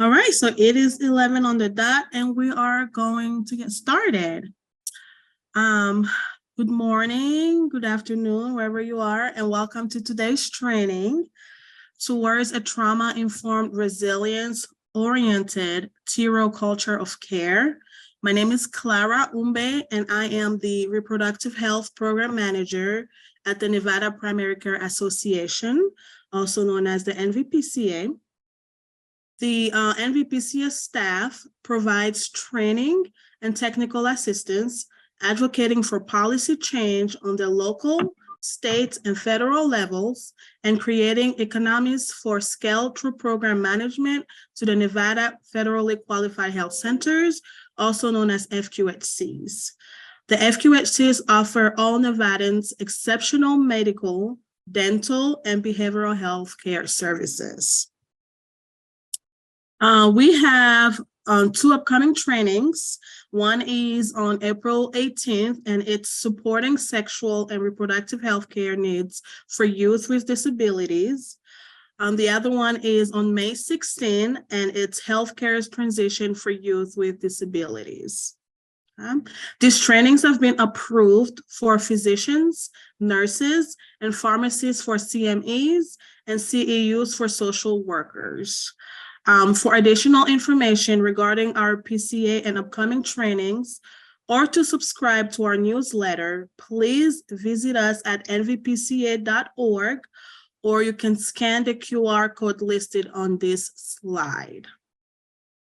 All right, so it is 11 on the dot, and we are going to get started. Good morning, good afternoon, wherever you are, and welcome to today's training towards a trauma-informed, resilience-oriented TIRO culture of care. My name is Clara Umbe, and I am the Reproductive Health Program Manager at the Nevada Primary Care Association, also known as the NVPCA. The NVPCA staff provides training and technical assistance, advocating for policy change on the local, state, and federal levels, and creating economies for scale through program management to the Nevada Federally Qualified Health Centers, also known as FQHCs. The FQHCs offer all Nevadans exceptional medical, dental, and behavioral health care services. We have two upcoming trainings. One is on April 18th, and it's supporting sexual and reproductive health care needs for youth with disabilities. The other one is on May 16th, and it's healthcare's transition for youth with disabilities. These trainings have been approved for physicians, nurses, and pharmacists for CMEs, and CEUs for social workers. For additional information regarding our PCA and upcoming trainings, or to subscribe to our newsletter, please visit us at nvpca.org, or you can scan the QR code listed on this slide.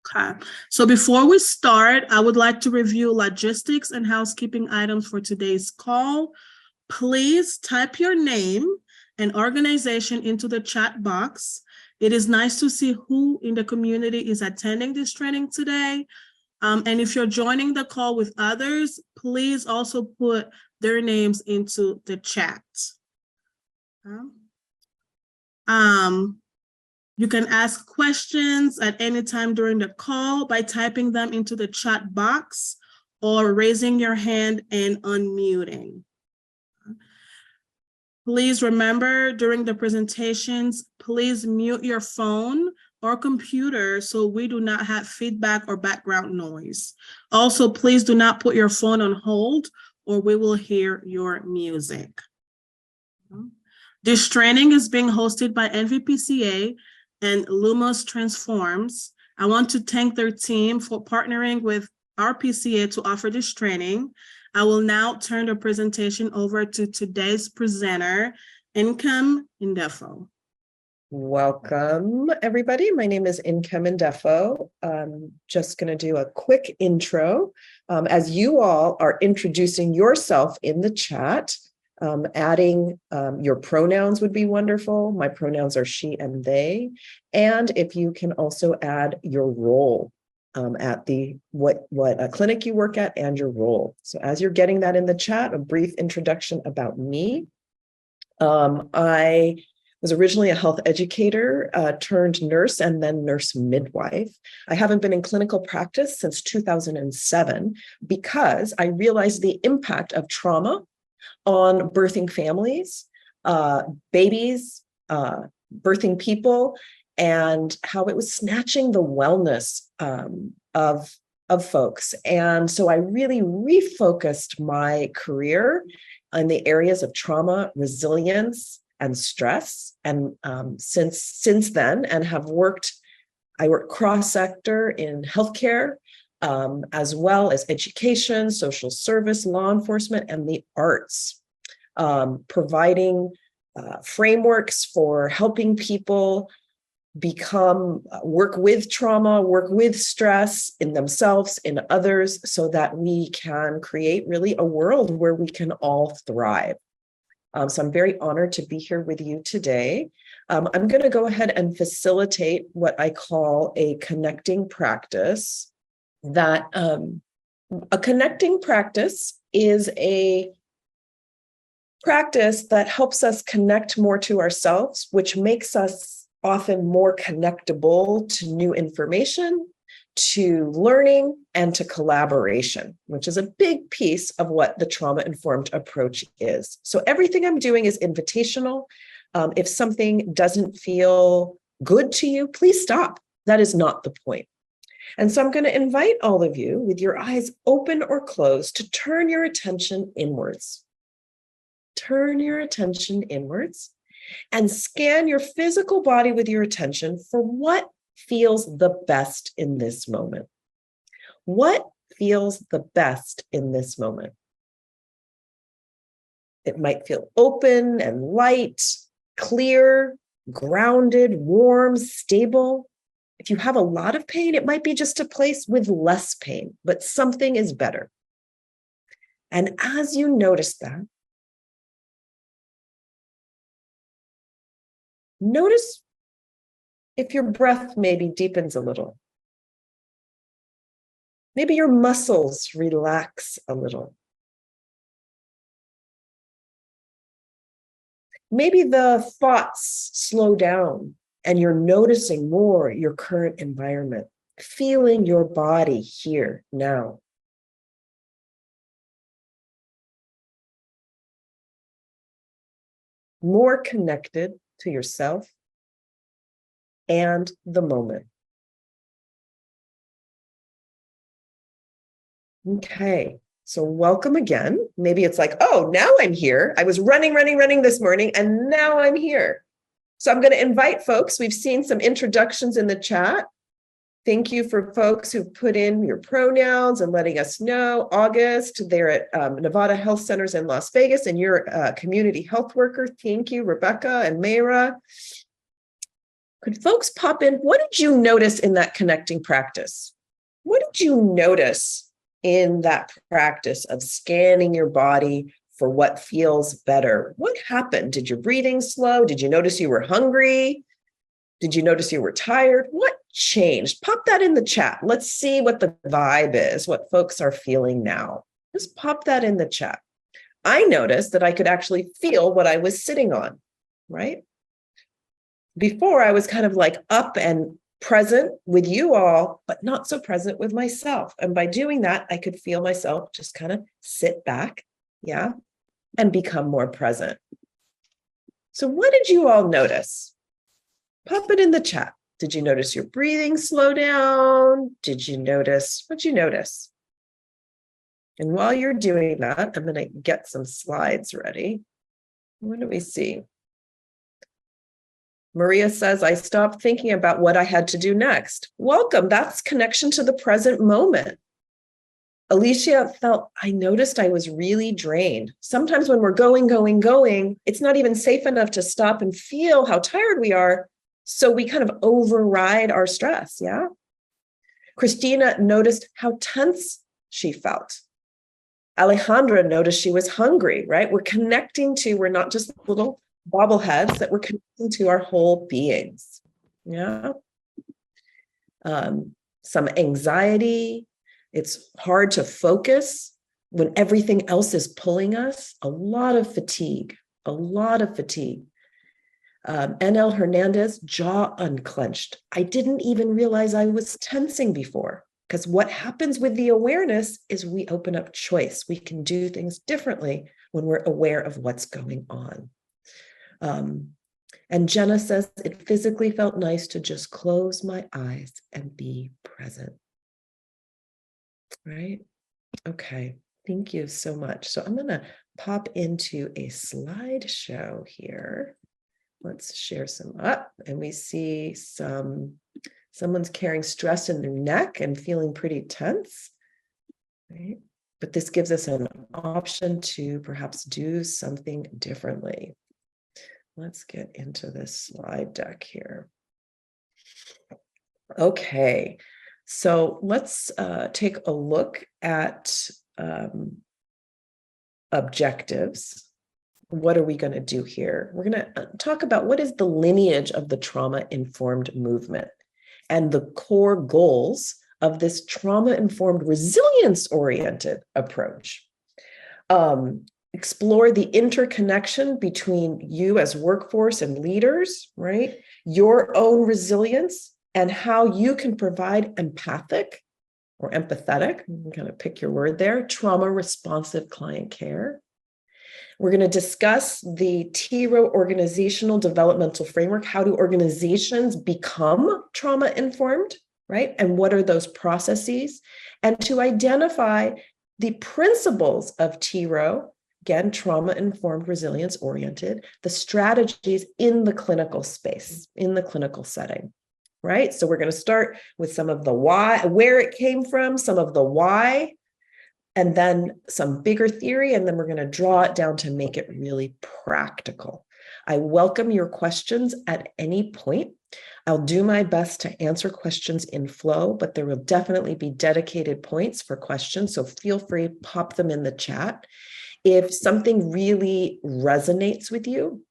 Okay, so before we start, I would like to review logistics and housekeeping items for today's call. Please type your name and organization into the chat box. It is nice to see who in the community is attending this training today. And if you're joining the call with others, please also put their names into the chat. You can ask questions at any time during the call by typing them into the chat box or raising your hand and unmuting. Please remember, during the presentations, please mute your phone or computer so we do not have feedback or background noise. Also, please do not put your phone on hold or we will hear your music. This training is being hosted by NVPCA and Lumos Transforms. I want to thank their team for partnering with our PCA to offer this training. I will now turn the presentation over to today's presenter, Inkem Indefo. Welcome, everybody. My name is Inkem Indefo. I'm just going to do a quick intro. As you all are introducing yourself in the chat, adding your pronouns would be wonderful. My pronouns are she and they. And if you can also add your role. At the what clinic you work at and your role. So as you're getting that in the chat, a brief introduction about me. I was originally a health educator turned nurse and then nurse midwife. I haven't been in clinical practice since 2007 because I realized the impact of trauma on birthing families, babies, birthing people, and how it was snatching the wellness of folks. And so I really refocused my career in the areas of trauma, resilience, and stress. And since then, and I work cross-sector in healthcare, as well as education, social service, law enforcement, and the arts, providing frameworks for helping people work with trauma, work with stress in themselves, in others, so that we can create really a world where we can all thrive. So I'm very honored to be here with you today. I'm going to go ahead and facilitate what I call a connecting practice. That a connecting practice is a practice that helps us connect more to ourselves, which makes us often more connectable to new information, to learning, and to collaboration, which is a big piece of what the trauma-informed approach is. So everything I'm doing is invitational. If something doesn't feel good to you, please stop. That is not the point. And so I'm going to invite all of you, with your eyes open or closed, to turn your attention inwards. Turn your attention inwards and scan your physical body with your attention for what feels the best in this moment. What feels the best in this moment? It might feel open and light, clear, grounded, warm, stable. If you have a lot of pain, it might be just a place with less pain, but something is better. And as you notice that, notice if your breath maybe deepens a little. Maybe your muscles relax a little. Maybe the thoughts slow down and you're noticing more your current environment, feeling your body here now. More connected to yourself and the moment. Okay, so welcome again. Maybe it's like, oh, now I'm here. I was running this morning, and now I'm here. So I'm going to invite folks. We've seen some introductions in the chat. Thank you for folks who've put in your pronouns and letting us know. August, they're at Nevada Health Centers in Las Vegas, and you're a community health worker. Thank you, Rebecca and Mayra. Could folks pop in? What did you notice in that connecting practice? What did you notice in that practice of scanning your body for what feels better? What happened? Did your breathing slow? Did you notice you were hungry? Did you notice you were tired? What changed? Pop that in the chat. Let's see what the vibe is, what folks are feeling now. Just pop that in the chat. I noticed that I could actually feel what I was sitting on, right? Before I was kind of like up and present with you all, but not so present with myself. And by doing that, I could feel myself just kind of sit back, yeah, and become more present. So what did you all notice? Pop it in the chat. Did you notice your breathing slow down? Did you notice, what'd you notice? And while you're doing that, I'm going to get some slides ready. What do we see? Maria says, I stopped thinking about what I had to do next. Welcome. That's connection to the present moment. Alicia felt, I noticed I was really drained. Sometimes when we're going, it's not even safe enough to stop and feel how tired we are. So we kind of override our stress. Yeah. Christina noticed how tense she felt. Alejandra noticed she was hungry, right? We're connecting to, we're not just little bobbleheads, that we're connecting to our whole beings. Yeah. Some anxiety. It's hard to focus when everything else is pulling us. A lot of fatigue. NL Hernandez, jaw unclenched. I didn't even realize I was tensing before, because what happens with the awareness is we open up choice. We can do things differently when we're aware of what's going on. And Jenna says, it physically felt nice to just close my eyes and be present. Right? Okay. Thank you so much. So I'm going to pop into a slideshow here. Let's share some up, and we see someone's carrying stress in their neck and feeling pretty tense. Right? But this gives us an option to perhaps do something differently. Let's get into this slide deck here. Okay, so let's take a look at objectives. What are we going to do here? We're going to talk about what is the lineage of the trauma-informed movement and the core goals of this trauma-informed, resilience-oriented approach. Explore the interconnection between you as workforce and leaders, right? Your own resilience and how you can provide empathic or empathetic, you can kind of pick your word there, trauma-responsive client care. We're going to discuss the TIRO organizational developmental framework. How do organizations become trauma-informed, right? And what are those processes? And to identify the principles of TIRO, again, trauma-informed, resilience-oriented, the strategies in the clinical space, in the clinical setting, right? So we're going to start with some of the why, where it came from, some of the why, and then some bigger theory, and then we're going to draw it down to make it really practical. I welcome your questions at any point. I'll do my best to answer questions in flow, but there will definitely be dedicated points for questions, so feel free, pop them in the chat. If something really resonates with you,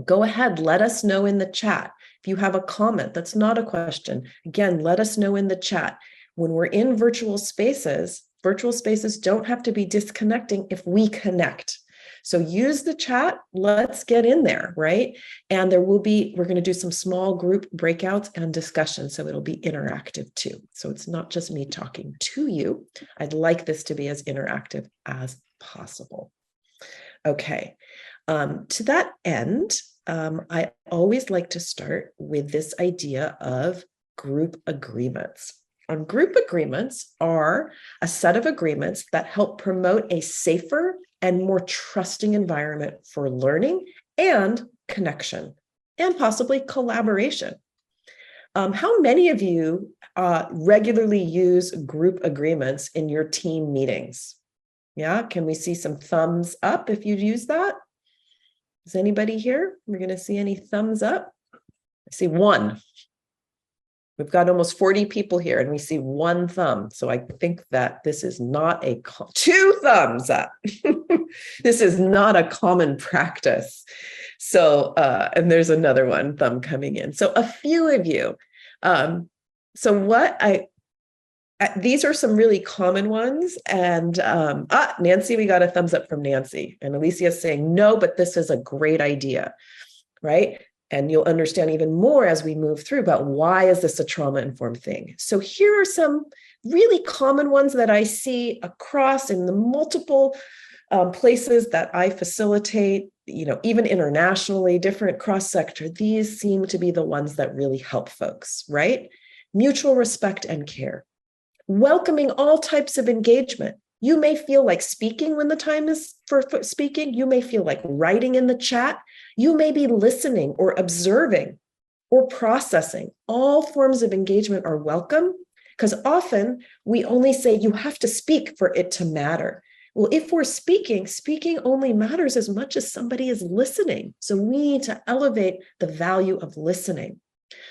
go ahead, let us know in the chat. If you have a comment that's not a question, again, let us know in the chat. When we're in virtual spaces don't have to be disconnecting if we connect. So use the chat, let's get in there, right? And we're going to do some small group breakouts and discussions, so it'll be interactive too. So it's not just me talking to you. I'd like this to be as interactive as possible. Okay, to that end, I always like to start with this idea of group agreements. Group agreements are a set of agreements that help promote a safer and more trusting environment for learning and connection, and possibly collaboration. How many of you regularly use group agreements in your team meetings? Yeah, can we see some thumbs up if you use that? Is anybody here? We're going to see any thumbs up? I see one. We've got almost 40 people here and we see one thumb. So I think that this is not two thumbs up. This is not a common practice. So, and there's another one thumb coming in. So a few of you. These are some really common ones. And Nancy, we got a thumbs up from Nancy. And Alicia is saying, no, but this is a great idea, right? And you'll understand even more as we move through about why is this a trauma-informed thing. So here are some really common ones that I see across in the multiple places that I facilitate, even internationally, different cross-sector. These seem to be the ones that really help folks, right? Mutual respect and care. Welcoming all types of engagement. You may feel like speaking when the time is for speaking. You may feel like writing in the chat. You may be listening or observing or processing. All forms of engagement are welcome, because often we only say you have to speak for it to matter. Well, if we're speaking only matters as much as somebody is listening. So we need to elevate the value of listening.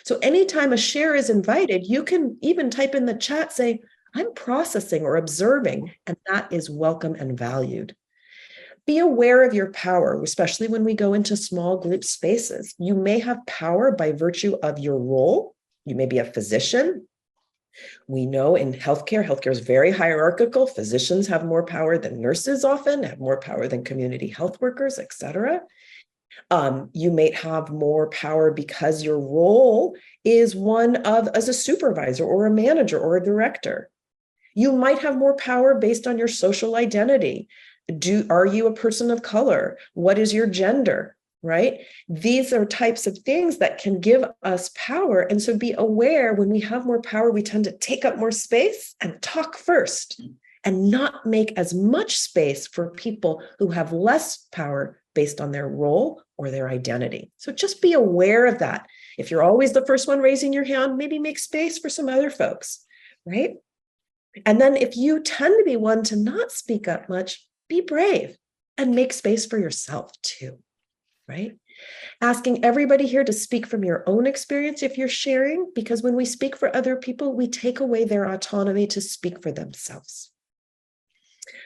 So anytime a share is invited, you can even type in the chat, say, I'm processing or observing, and that is welcome and valued. Be aware of your power, especially when we go into small group spaces. You may have power by virtue of your role. You may be a physician. We know in healthcare is very hierarchical. Physicians have more power than nurses often, have more power than community health workers, et cetera. You may have more power because your role is one of as a supervisor or a manager or a director. You might have more power based on your social identity. Are you a person of color? What is your gender, right? These are types of things that can give us power. And so be aware, when we have more power, we tend to take up more space and talk first and not make as much space for people who have less power based on their role or their identity. So just be aware of that. If you're always the first one raising your hand, maybe make space for some other folks, right? And then if you tend to be one to not speak up much, be brave and make space for yourself too, right? Asking everybody here to speak from your own experience if you're sharing, because when we speak for other people, we take away their autonomy to speak for themselves.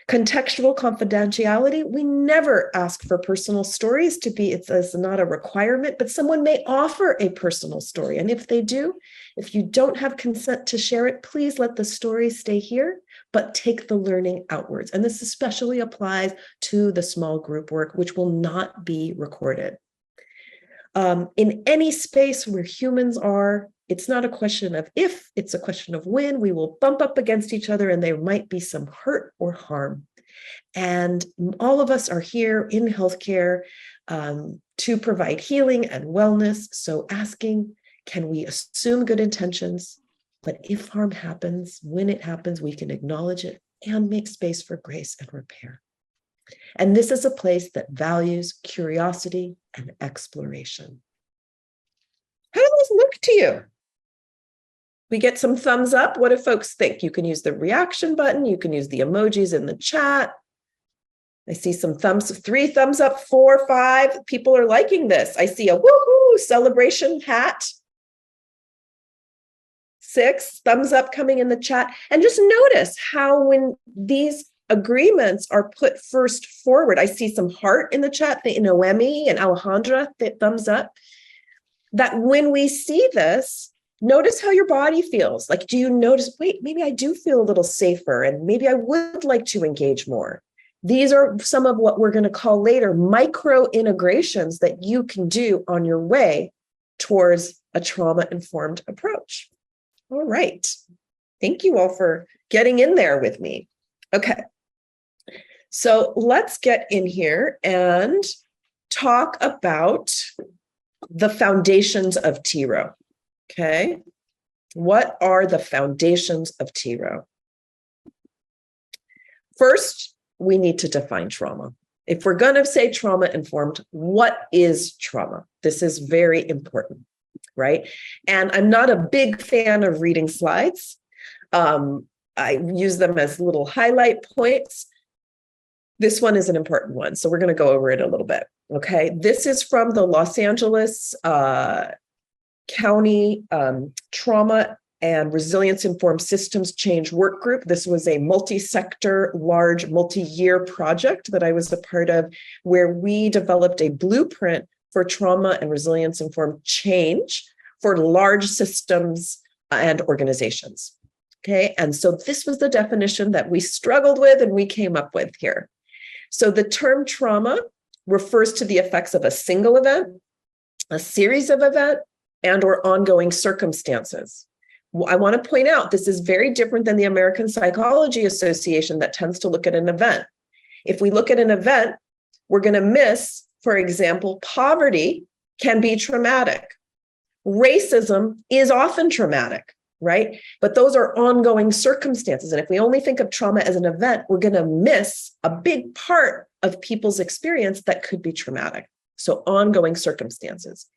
Contextual confidentiality, we never ask for personal stories to be, it's not a requirement, but someone may offer a personal story. And if they do, if you don't have consent to share it, please let the story stay here, but take the learning outwards. And this especially applies to the small group work, which will not be recorded. In any space where humans are, it's not a question of if, it's a question of when. We will bump up against each other and there might be some hurt or harm. And all of us are here in healthcare to provide healing and wellness. So asking, can we assume good intentions? But if harm happens, when it happens, we can acknowledge it and make space for grace and repair. And this is a place that values curiosity and exploration. How does this look to you? We get some thumbs up. What do folks think? You can use the reaction button. You can use the emojis in the chat. I see some thumbs, 3 thumbs up, 4, 5. People are liking this. I see a woohoo celebration hat. 6 thumbs up coming in the chat. And just notice how when these agreements are put first forward, I see some heart in the chat, the Noemi and Alejandra, thumbs up, that when we see this, notice how your body feels. Like, do you notice, wait, maybe I do feel a little safer and maybe I would like to engage more. These are some of what we're going to call later micro integrations that you can do on your way towards a trauma-informed approach. All right. Thank you all for getting in there with me. Okay. So let's get in here and talk about the foundations of TIRO. Okay. What are the foundations of TIRO? First, we need to define trauma. If we're going to say trauma-informed, what is trauma? This is very important, right? And I'm not a big fan of reading slides. I use them as little highlight points. This one is an important one, so we're going to go over it a little bit, okay? This is from the Los Angeles County Trauma and Resilience-Informed Systems Change Work Group. This was a multi-sector, large, multi-year project that I was a part of, where we developed a blueprint for trauma and resilience-informed change for large systems and organizations. Okay, and so this was the definition that we struggled with and we came up with here. So the term trauma refers to the effects of a single event, a series of events, and or ongoing circumstances. I want to point out, this is very different than the American Psychology Association that tends to look at an event. If we look at an event, we're going to miss, for example, poverty can be traumatic. Racism is often traumatic, right? But those are ongoing circumstances. And if we only think of trauma as an event, we're going to miss a big part of people's experience that could be traumatic. So ongoing circumstances.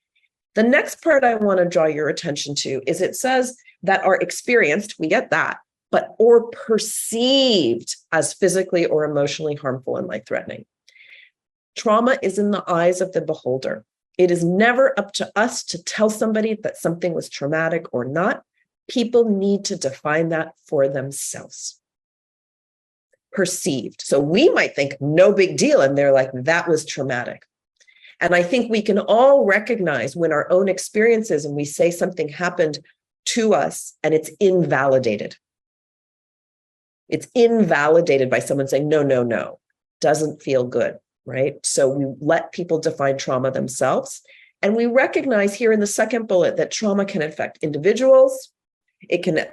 The next part I want to draw your attention to is it says that are experienced, we get that, but or perceived as physically or emotionally harmful and life-threatening. Trauma is in the eyes of the beholder. It is never up to us to tell somebody that something was traumatic or not. People need to define that for themselves. Perceived. So we might think no big deal, and they're like, that was traumatic. And I think we can all recognize when our own experiences and we say something happened to us and it's invalidated. It's invalidated by someone saying, no, no, no, doesn't feel good, right? So we let people define trauma themselves. And we recognize here in the second bullet that trauma can affect individuals. It can,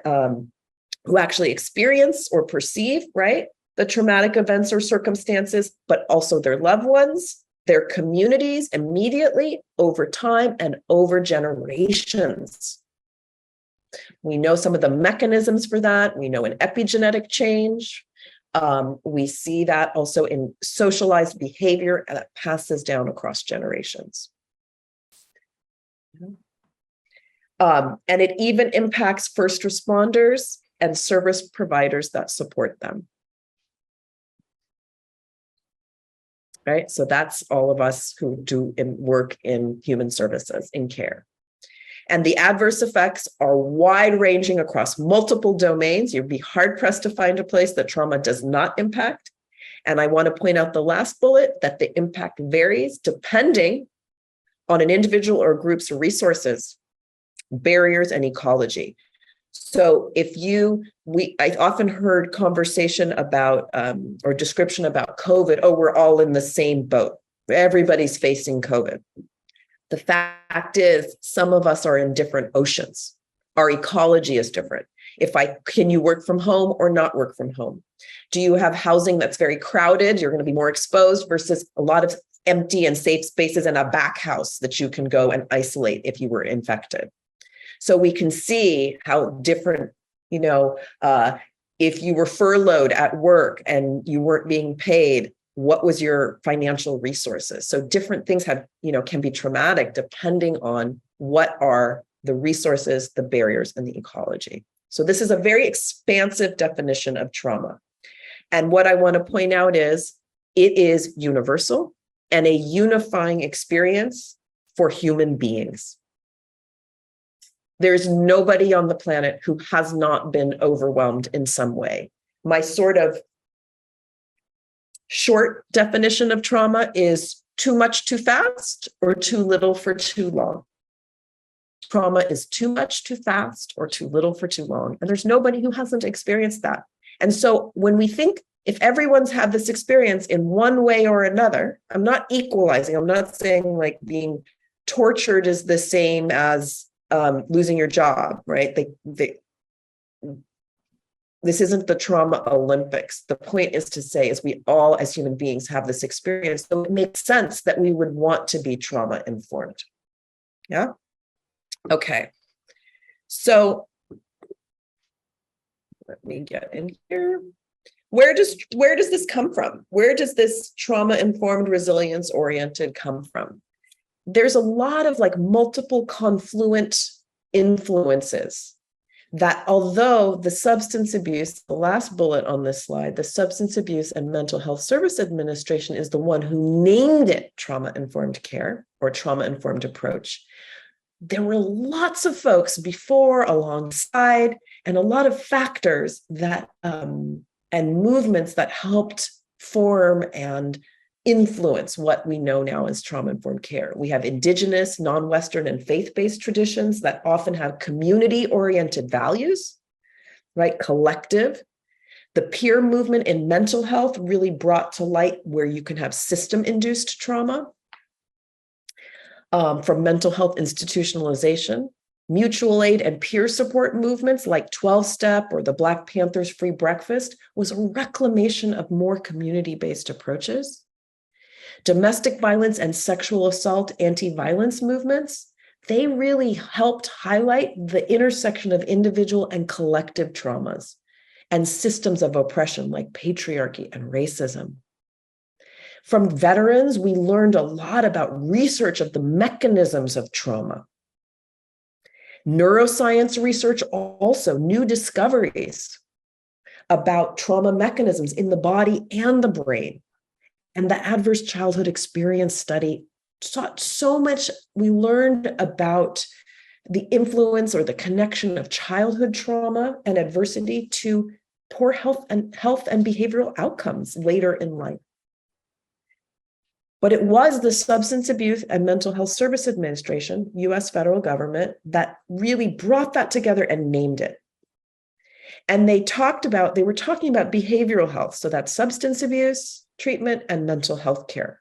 who actually experience or perceive, right, the traumatic events or circumstances, but also their loved ones, their communities immediately, over time, and over generations. We know some of the mechanisms for that. We know an epigenetic change. We see that also in socialized behavior that passes down across generations. And it even impacts first responders and service providers that support them. Right? So that's all of us who do work in human services, in care. And the adverse effects are wide-ranging across multiple domains. You'd be hard-pressed to find a place that trauma does not impact. And I want to point out the last bullet, that the impact varies depending on an individual or group's resources, barriers, and ecology. So I often heard conversation about, or description about COVID, oh, we're all in the same boat. Everybody's facing COVID. The fact is, some of us are in different oceans. Our ecology is different. Can you work from home or not work from home? Do you have housing that's very crowded? You're going to be more exposed versus a lot of empty and safe spaces in a back house that you can go and isolate if you were infected. So we can see how different, if you were furloughed at work and you weren't being paid, what was your financial resources? So different things can be traumatic depending on what are the resources, the barriers, and the ecology. So this is a very expansive definition of trauma. And what I want to point out is it is universal and a unifying experience for human beings. There's nobody on the planet who has not been overwhelmed in some way. My sort of short definition of trauma is too much too fast or too little for too long. Trauma is too much too fast or too little for too long. And there's nobody who hasn't experienced that. And so when we think, if everyone's had this experience in one way or another, I'm not equalizing. I'm not saying like being tortured is the same as losing your job, right? This isn't the trauma Olympics. The point is to say is we all as human beings have this experience. So it makes sense that we would want to be trauma informed. Yeah. Okay. So let me get in here. Where does this come from? Where does this trauma informed, resilience oriented come from? There's a lot of like multiple confluent influences that, although the substance abuse, the last bullet on this slide, the Substance Abuse and Mental Health Service Administration is the one who named it trauma-informed care or trauma-informed approach. There were lots of folks before, alongside, and a lot of factors that and movements that helped form and influence what we know now as trauma-informed care. We have indigenous, non-Western, and faith-based traditions that often have community-oriented values, right? Collective. The peer movement in mental health really brought to light where you can have system-induced trauma from mental health institutionalization. Mutual aid and peer support movements like 12-Step or the Black Panthers Free Breakfast was a reclamation of more community-based approaches. Domestic violence and sexual assault anti-violence movements, they really helped highlight the intersection of individual and collective traumas and systems of oppression like patriarchy and racism. From veterans, we learned a lot about research of the mechanisms of trauma. Neuroscience research also, new discoveries about trauma mechanisms in the body and the brain. And the Adverse Childhood Experience study taught so much. We learned about the influence or the connection of childhood trauma and adversity to poor health and behavioral outcomes later in life. But it was the Substance Abuse and Mental Health Service Administration, US federal government, that really brought that together and named it. And they were talking about behavioral health. So that's substance abuse, treatment, and mental health care.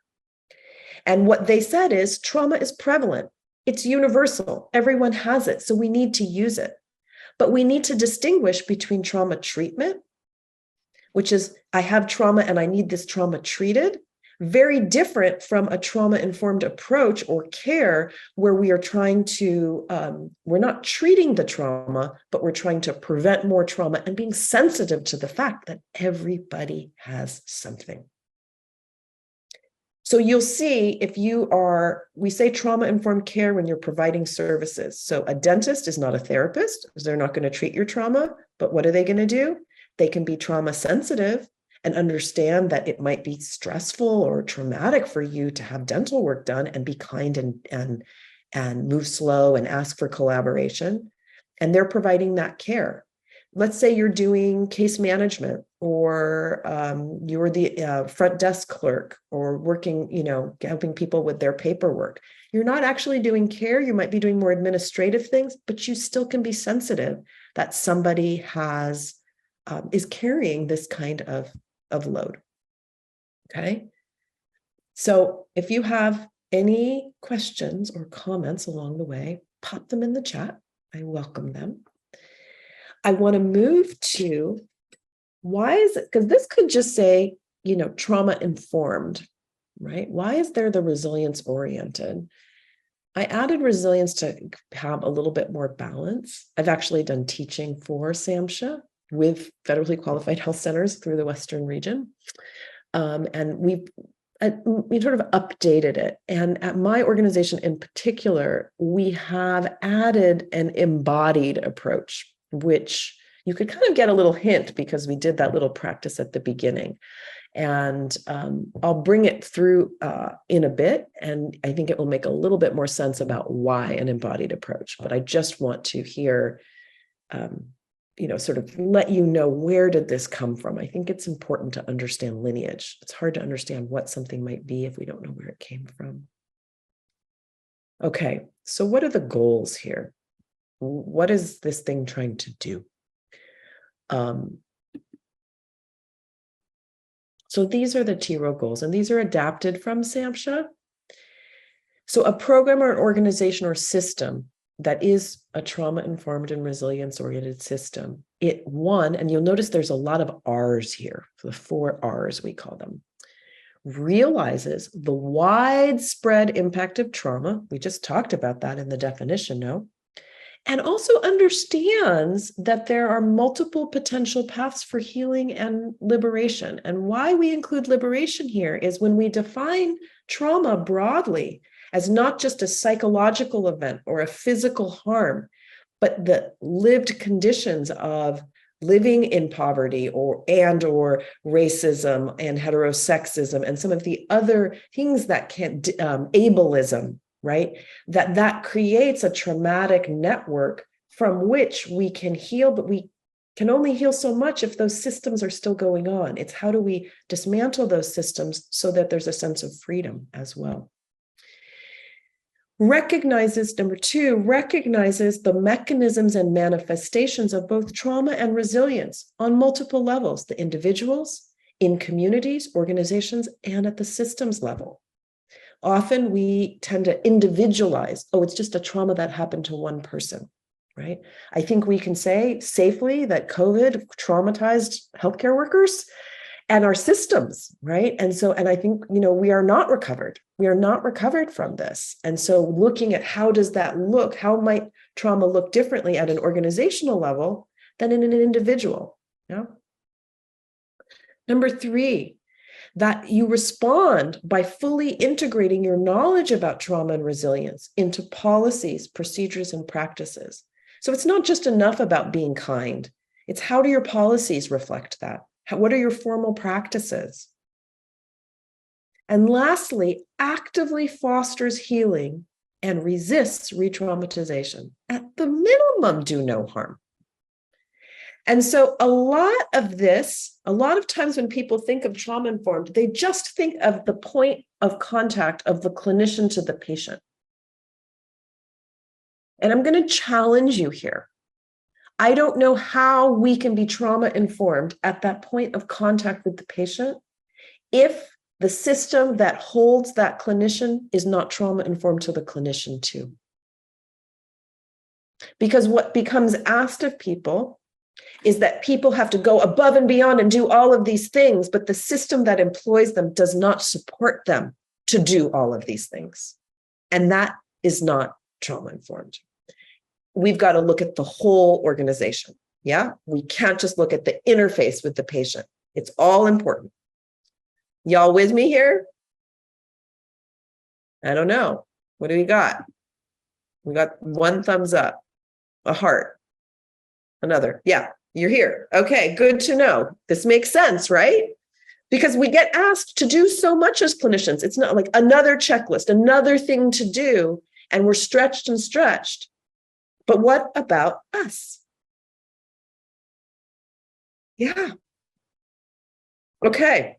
And what they said is trauma is prevalent. It's universal. Everyone has it. So we need to use it. But we need to distinguish between trauma treatment, which is I have trauma and I need this trauma treated, very different from a trauma-informed approach or care where we are trying to, we're not treating the trauma, but we're trying to prevent more trauma and being sensitive to the fact that everybody has something. So you'll see we say trauma-informed care when you're providing services. So a dentist is not a therapist because they're not going to treat your trauma, but what are they going to do? They can be trauma sensitive and understand that it might be stressful or traumatic for you to have dental work done and be kind and move slow and ask for collaboration. And they're providing that care. Let's say you're doing case management or you're the front desk clerk or working, helping people with their paperwork. You're not actually doing care. You might be doing more administrative things, but you still can be sensitive that somebody is carrying this kind of load. Okay. So if you have any questions or comments along the way, pop them in the chat. I welcome them. I want to move to why is it, because this could just say, trauma informed, right? Why is there the resilience oriented? I added resilience to have a little bit more balance. I've actually done teaching for SAMHSA with federally qualified health centers through the Western region. And we sort of updated it. And at my organization in particular, we have added an embodied approach, which you could kind of get a little hint because we did that little practice at the beginning. And I'll bring it through in a bit, and I think it will make a little bit more sense about why an embodied approach. But I just want to hear, sort of let you know, where did this come from? I think it's important to understand lineage. It's hard to understand what something might be if we don't know where it came from. Okay, so what are the goals here? What is this thing trying to do? So these are the TIRO goals, and these are adapted from SAMHSA. So a program or an organization or system that is a trauma-informed and resilience-oriented system, and you'll notice there's a lot of R's here, the 4 R's we call them, realizes the widespread impact of trauma. We just talked about that in the definition, no? And also understands that there are multiple potential paths for healing and liberation. And why we include liberation here is when we define trauma broadly as not just a psychological event or a physical harm, but the lived conditions of living in poverty or racism and heterosexism and some of the other things that can, ableism, right? That creates a traumatic network from which we can heal, but we can only heal so much if those systems are still going on. It's how do we dismantle those systems so that there's a sense of freedom as well. Number 2, recognizes the mechanisms and manifestations of both trauma and resilience on multiple levels, the individuals, in communities, organizations, and at the systems level. Often we tend to individualize, it's just a trauma that happened to one person, right? I think we can say safely that COVID traumatized healthcare workers and our systems, right? And I think, we are not recovered. We are not recovered from this. And so looking at how does that look, how might trauma look differently at an organizational level than in an individual, yeah? Number 3, that you respond by fully integrating your knowledge about trauma and resilience into policies, procedures, and practices. So it's not just enough about being kind. It's how do your policies reflect that? What are your formal practices? And lastly, actively fosters healing and resists re-traumatization. At the minimum, do no harm. And so a lot of times when people think of trauma-informed, they just think of the point of contact of the clinician to the patient. And I'm going to challenge you here. I don't know how we can be trauma-informed at that point of contact with the patient if the system that holds that clinician is not trauma-informed to the clinician too. Because what becomes asked of people is that people have to go above and beyond and do all of these things, but the system that employs them does not support them to do all of these things. And that is not trauma-informed. We've got to look at the whole organization, yeah? We can't just look at the interface with the patient. It's all important. Y'all with me here? I don't know. What do we got? We got 1 thumbs up, a heart, another. Yeah, you're here. Okay, good to know. This makes sense, right? Because we get asked to do so much as clinicians. It's not like another checklist, another thing to do, and we're stretched and stretched. But what about us? Yeah. Okay.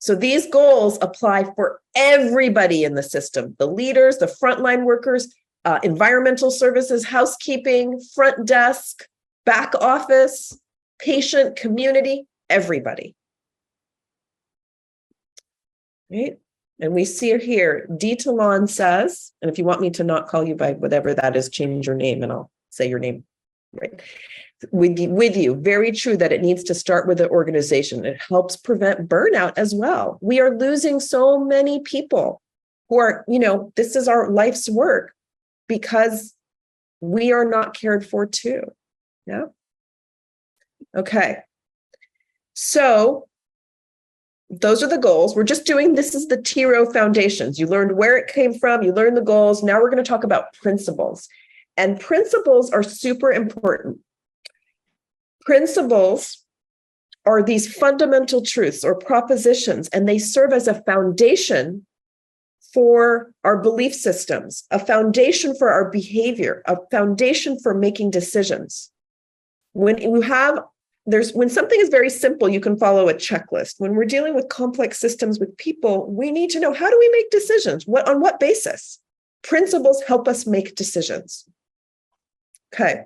So these goals apply for everybody in the system, the leaders, the frontline workers, environmental services, housekeeping, front desk, back office, patient, community, everybody. Right? And we see here, D. Talon says, and if you want me to not call you by whatever that is, change your name and I'll say your name. right? With you, very true that it needs to start with the organization. It helps prevent burnout as well. We are losing so many people who are, this is our life's work because we are not cared for too. Yeah. Okay. So those are the goals. We're just doing, this is the TIRO foundations. You learned where it came from. You learned the goals. Now we're going to talk about principles. And principles are super important. Principles are these fundamental truths or propositions, and they serve as a foundation for our belief systems, a foundation for our behavior, a foundation for making decisions. When something is very simple, you can follow a checklist. When we're dealing with complex systems with people, we need to know, how do we make decisions? On what basis? Principles help us make decisions. Okay.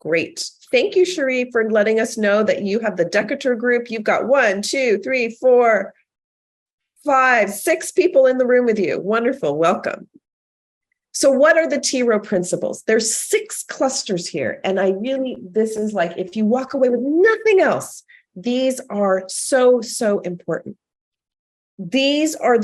Great. Thank you, Cherie, for letting us know that you have the Decatur group. You've got 1, 2, 3, 4, 5, 6 people in the room with you. Wonderful. Welcome. So what are the TIRO principles? There's 6 clusters here. And this is like, if you walk away with nothing else, these are so, so important. These are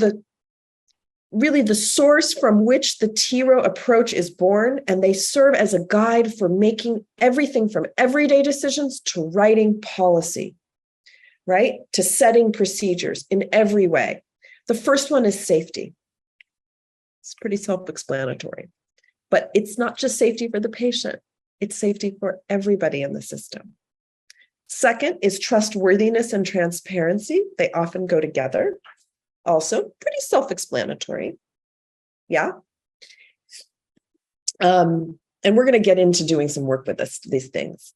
really the source from which the TIRO approach is born, and they serve as a guide for making everything from everyday decisions to writing policy, right? To setting procedures in every way. The first one is safety. It's pretty self-explanatory, but it's not just safety for the patient, it's safety for everybody in the system. Second is trustworthiness and transparency. They often go together. Also pretty self-explanatory. Yeah. And we're going to get into doing some work with these things.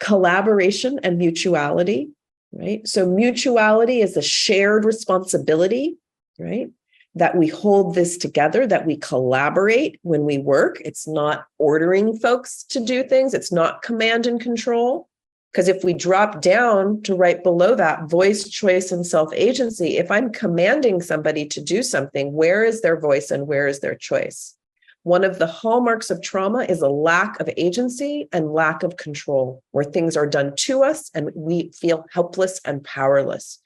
Collaboration and mutuality, right? So mutuality is a shared responsibility, right? That we hold this together, that we collaborate when we work. It's not ordering folks to do things. It's not command and control. Because if we drop down to right below that, voice, choice, and self-agency, if I'm commanding somebody to do something, where is their voice and where is their choice? One of the hallmarks of trauma is a lack of agency and lack of control, where things are done to us and we feel helpless and powerless.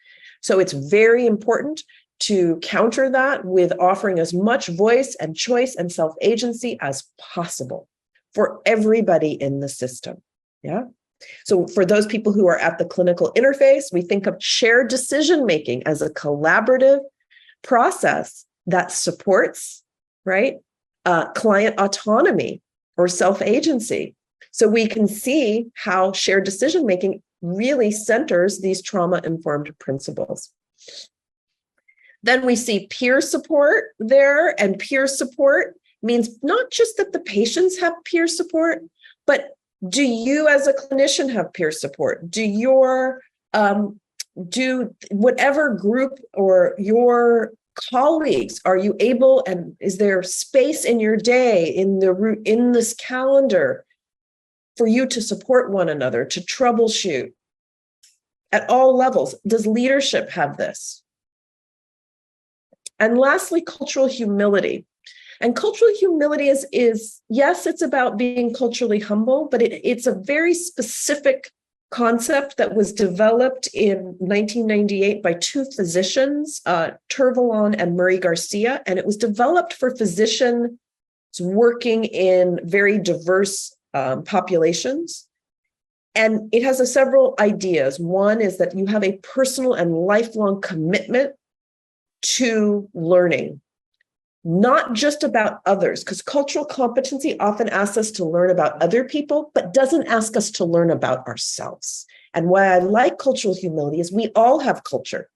So it's very important to counter that with offering as much voice and choice and self-agency as possible for everybody in the system. Yeah. So for those people who are at the clinical interface, we think of shared decision-making as a collaborative process that supports, right, client autonomy or self-agency. So we can see how shared decision-making really centers these trauma-informed principles. Then we see peer support there, and peer support means not just that the patients have peer support, but do you as a clinician have peer support? Do whatever group or your colleagues, are you able, and is there space in your day, in this calendar for you to support one another, to troubleshoot at all levels? Does leadership have this? And lastly, cultural humility. And cultural humility is yes, it's about being culturally humble, but it's a very specific concept that was developed in 1998 by 2 physicians, Tervalon and Murray Garcia, and it was developed for physicians working in very diverse populations. And it has several ideas. One is that you have a personal and lifelong commitment to learning, not just about others, because cultural competency often asks us to learn about other people, but doesn't ask us to learn about ourselves. And why I like cultural humility is we all have culture.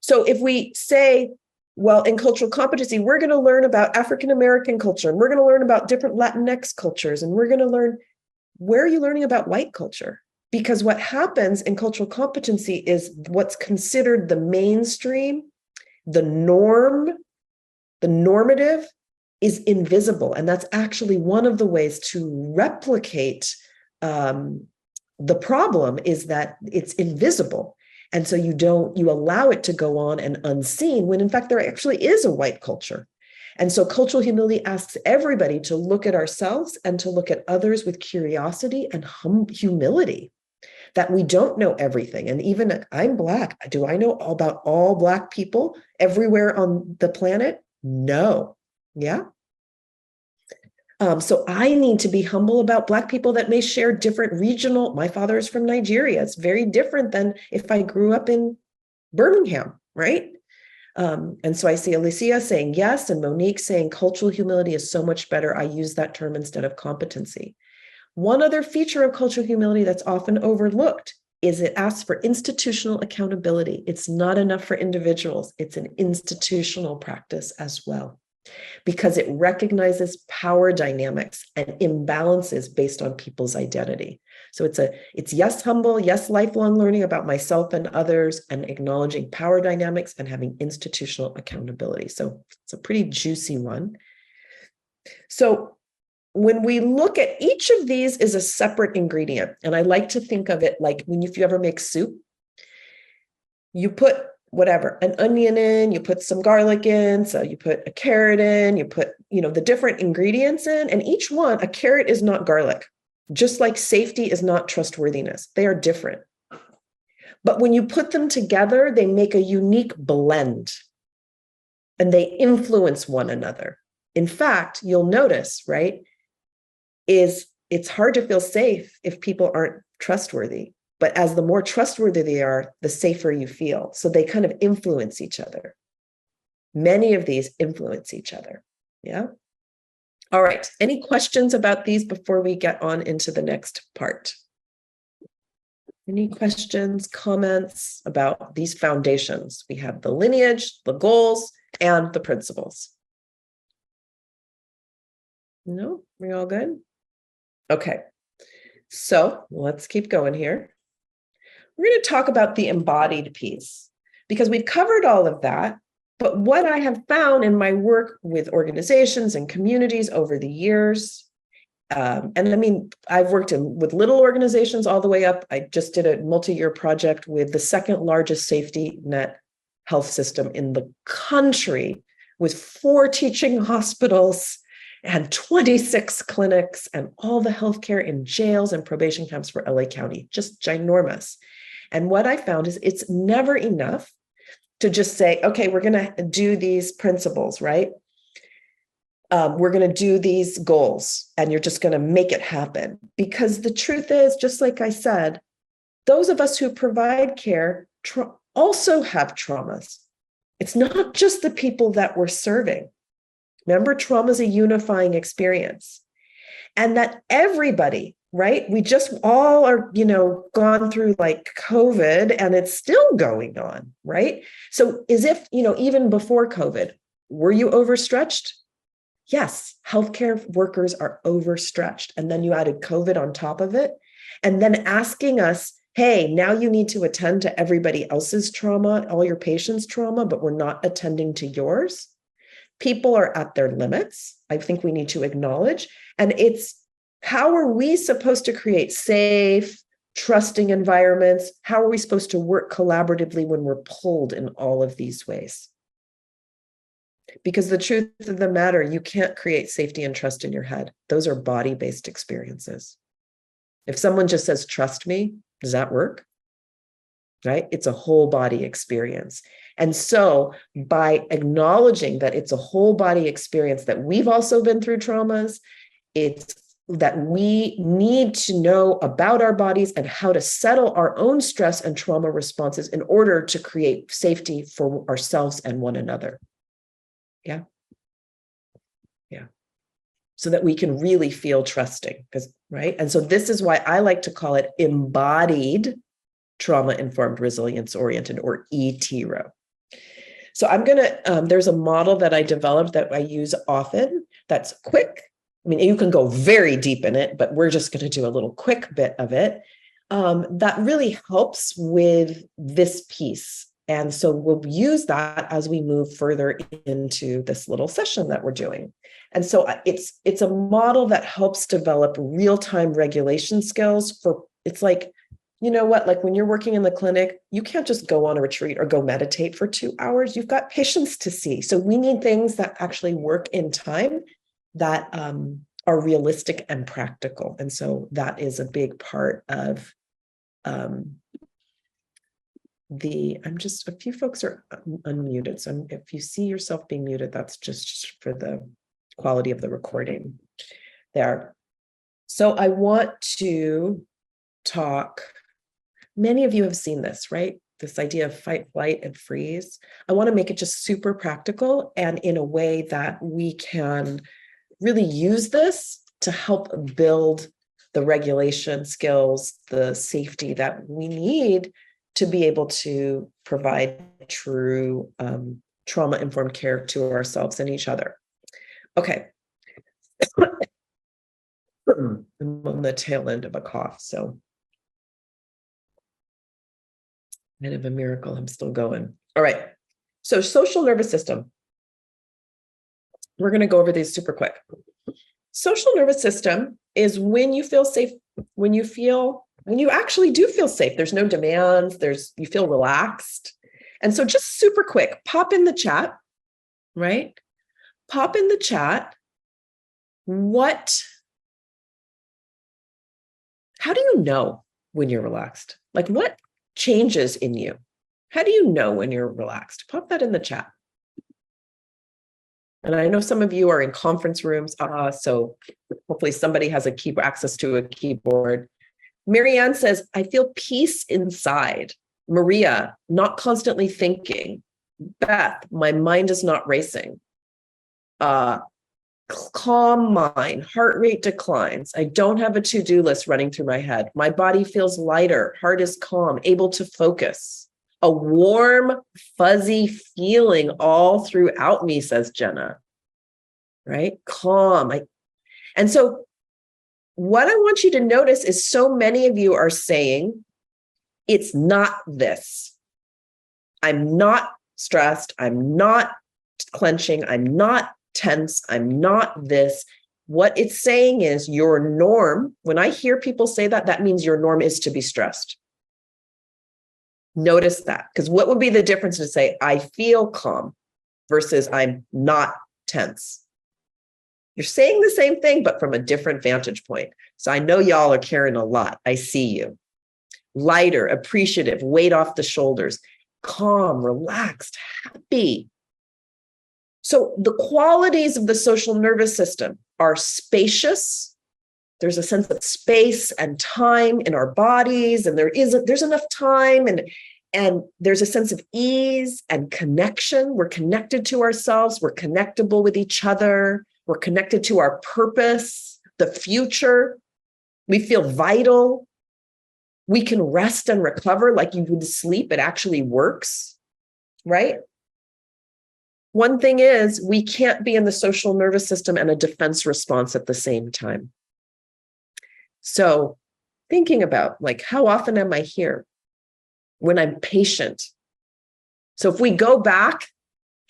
So if we say, well, in cultural competency, we're going to learn about African-American culture, and we're going to learn about different Latinx cultures, and we're going to learn, where are you learning about white culture? Because what happens in cultural competency is what's considered the mainstream, the norm, the normative is invisible. And that's actually one of the ways to replicate the problem, is that it's invisible. And so you allow it to go on and unseen, when in fact there actually is a white culture. And so cultural humility asks everybody to look at ourselves and to look at others with curiosity and humility, that we don't know everything. And even I'm Black. Do I know all about all Black people everywhere on the planet? No. Yeah. So I need to be humble about Black people that may share different regional. My father is from Nigeria. It's very different than if I grew up in Birmingham, right? And so I see Alicia saying yes, and Monique saying cultural humility is so much better. I use that term instead of competency. One other feature of cultural humility that's often overlooked is it asks for institutional accountability. It's not enough for individuals. It's an institutional practice as well, because it recognizes power dynamics and imbalances based on people's identity. So it's yes, humble, yes, lifelong learning about myself and others, and acknowledging power dynamics and having institutional accountability. So it's a pretty juicy one. So when we look at each of these is a separate ingredient, and I like to think of it like if you ever make soup, you put whatever, an onion in, you put some garlic in, so you put a carrot in, you put, the different ingredients in, and each one, a carrot is not garlic, just like safety is not trustworthiness. They are different. But when you put them together, they make a unique blend and they influence one another. In fact, you'll notice, right, it's hard to feel safe if people aren't trustworthy. But as the more trustworthy they are, the safer you feel. So they kind of influence each other. Many of these influence each other. Yeah. All right. Any questions about these before we get on into the next part? Any questions, comments about these foundations? We have the lineage, the goals, and the principles. No, we're all good? Okay. So let's keep going here. We're going to talk about the embodied piece, because we've covered all of that. But what I have found in my work with organizations and communities over the years, and I mean, I've worked with little organizations all the way up. I just did a multi-year project with the second largest safety net health system in the country, with 4 teaching hospitals and 26 clinics and all the healthcare in jails and probation camps for LA County, just ginormous. And what I found is it's never enough to just say, okay, we're going to do these principles, right? We're going to do these goals, and you're just going to make it happen. Because the truth is, just like I said, those of us who provide care also have traumas. It's not just the people that we're serving. Remember, trauma is a unifying experience. And that everybody, right? We just all are, gone through like COVID, and it's still going on, right? So as if, even before COVID, were you overstretched? Yes, healthcare workers are overstretched. And then you added COVID on top of it. And then asking us, hey, now you need to attend to everybody else's trauma, all your patients' trauma, but we're not attending to yours. People are at their limits. I think we need to acknowledge. And it's, how are we supposed to create safe, trusting environments? How are we supposed to work collaboratively when we're pulled in all of these ways? Because the truth of the matter, you can't create safety and trust in your head. Those are body-based experiences. If someone just says, trust me, does that work? Right? It's a whole body experience. And so by acknowledging that it's a whole body experience, that we've also been through traumas, it's that we need to know about our bodies and how to settle our own stress and trauma responses in order to create safety for ourselves and one another. Yeah. Yeah. So that we can really feel trusting, right? And so this is why I like to call it embodied trauma-informed resilience-oriented, or eTIRO. So I'm going to, there's a model that I developed that I use often that's quick. I mean, you can go very deep in it, but we're just going to do a little quick bit of it that really helps with this piece. And so we'll use that as we move further into this little session that we're doing. And so it's a model that helps develop real-time regulation skills for, it's like you know what, like when you're working in the clinic, you can't just go on a retreat or go meditate for 2 hours. You've got patients to see. So we need things that actually work in time that are realistic and practical. And so that is a big part of a few folks are unmuted. So if you see yourself being muted, that's just for the quality of the recording there. So I want to talk, many of you have seen this, right? This idea of fight, flight, and freeze. I want to make it just super practical and in a way that we can really use this to help build the regulation skills, the safety that we need to be able to provide true trauma-informed care to ourselves and each other. Okay. I'm on the tail end of a cough, so kind of a miracle I'm still going. All right. So social nervous system. We're going to go over these super quick. Social nervous system is when you feel safe, when you actually do feel safe. There's no demands, you feel relaxed. And so just super quick, pop in the chat, right? Pop in the chat. How do you know when you're relaxed? Like what changes in you? How do you know when you're relaxed? Pop that in the chat. And I know some of you are in conference rooms, so hopefully somebody has access to a keyboard. Marianne says, I feel peace inside. Maria, not constantly thinking. Beth, my mind is not racing. Calm mind, heart rate declines. I don't have a to-do list running through my head. My body feels lighter, heart is calm, able to focus. A warm, fuzzy feeling all throughout me, says Jenna. Right? Calm. And so what I want you to notice is so many of you are saying, it's not this. I'm not stressed. I'm not clenching. I'm not tense. I'm not this. What it's saying is your norm. When I hear people say that, that means your norm is to be stressed. Notice that, because what would be the difference to say, I feel calm versus I'm not tense? You're saying the same thing, but from a different vantage point. So I know y'all are carrying a lot. I see you. Lighter, appreciative, weight off the shoulders, calm, relaxed, happy. So the qualities of the social nervous system are spacious. There's a sense of space and time in our bodies, and there's enough time, and there's a sense of ease and connection. We're connected to ourselves. We're connectable with each other. We're connected to our purpose, the future. We feel vital. We can rest and recover like you would sleep. It actually works, right? One thing is, we can't be in the social nervous system and a defense response at the same time. So thinking about, like, how often am I here when I'm patient? So if we go back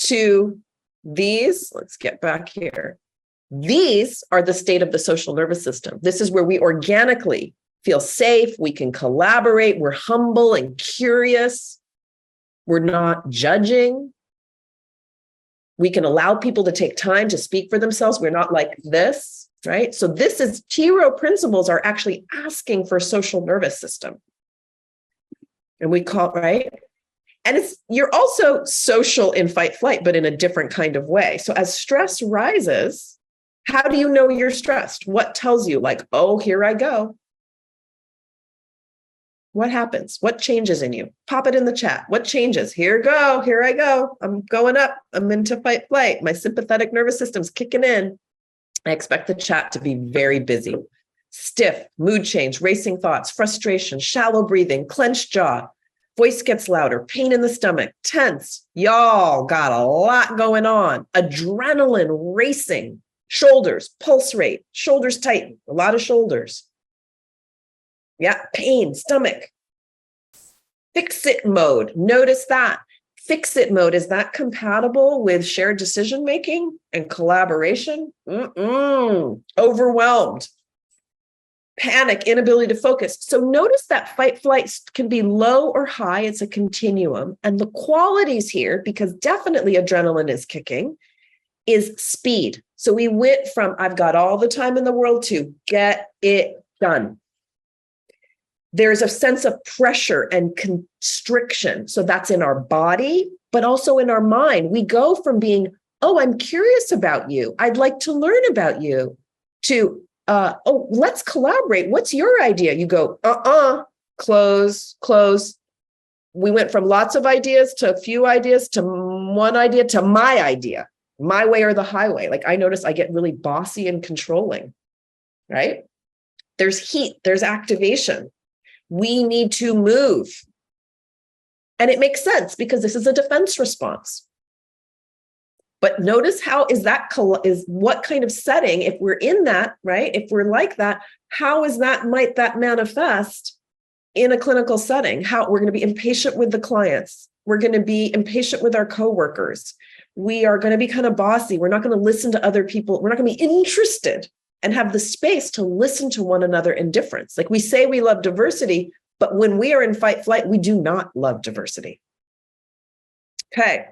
to these, let's get back here. These are the state of the social nervous system. This is where we organically feel safe. We can collaborate. We're humble and curious. We're not judging. We can allow people to take time to speak for themselves. We're not like this, right? So this is TIRO principles are actually asking for social nervous system. And we call, right? And you're also social in fight flight, but in a different kind of way. So as stress rises, how do you know you're stressed? What tells you, like, oh, here I go? What happens? What changes in you? Pop it in the chat. What changes? Here I go. I'm going up. I'm into fight flight. My sympathetic nervous system's kicking in. I expect the chat to be very busy. Stiff, mood change, racing thoughts, frustration, shallow breathing, clenched jaw, voice gets louder, pain in the stomach, tense. Y'all got a lot going on. Adrenaline racing, shoulders, pulse rate, shoulders tighten, a lot of shoulders. Yeah, pain, stomach. Fix-it mode. Notice that. Fix-it mode, is that compatible with shared decision-making and collaboration? Overwhelmed. panic, inability to focus. So notice that fight flight can be low or high. It's a continuum. And the qualities here, because definitely adrenaline is kicking, is speed. So we went from I've got all the time in the world to get it done. There's a sense of pressure and constriction. So that's in our body, but also in our mind. We go from being, oh, I'm curious about you, I'd like to learn about you, to oh, let's collaborate. What's your idea? You go, close. We went from lots of ideas to a few ideas to one idea to my idea, my way or the highway. Like I notice I get really bossy and controlling, right? There's heat, there's activation. We need to move. And it makes sense because this is a defense response. But notice how is what kind of setting, if we're in that, right? If we're like that, how might that manifest in a clinical setting? How we're going to be impatient with the clients. We're going to be impatient with our coworkers. We are going to be kind of bossy. We're not going to listen to other people. We're not going to be interested and have the space to listen to one another in difference. Like we say we love diversity, but when we are in fight flight, we do not love diversity. Okay.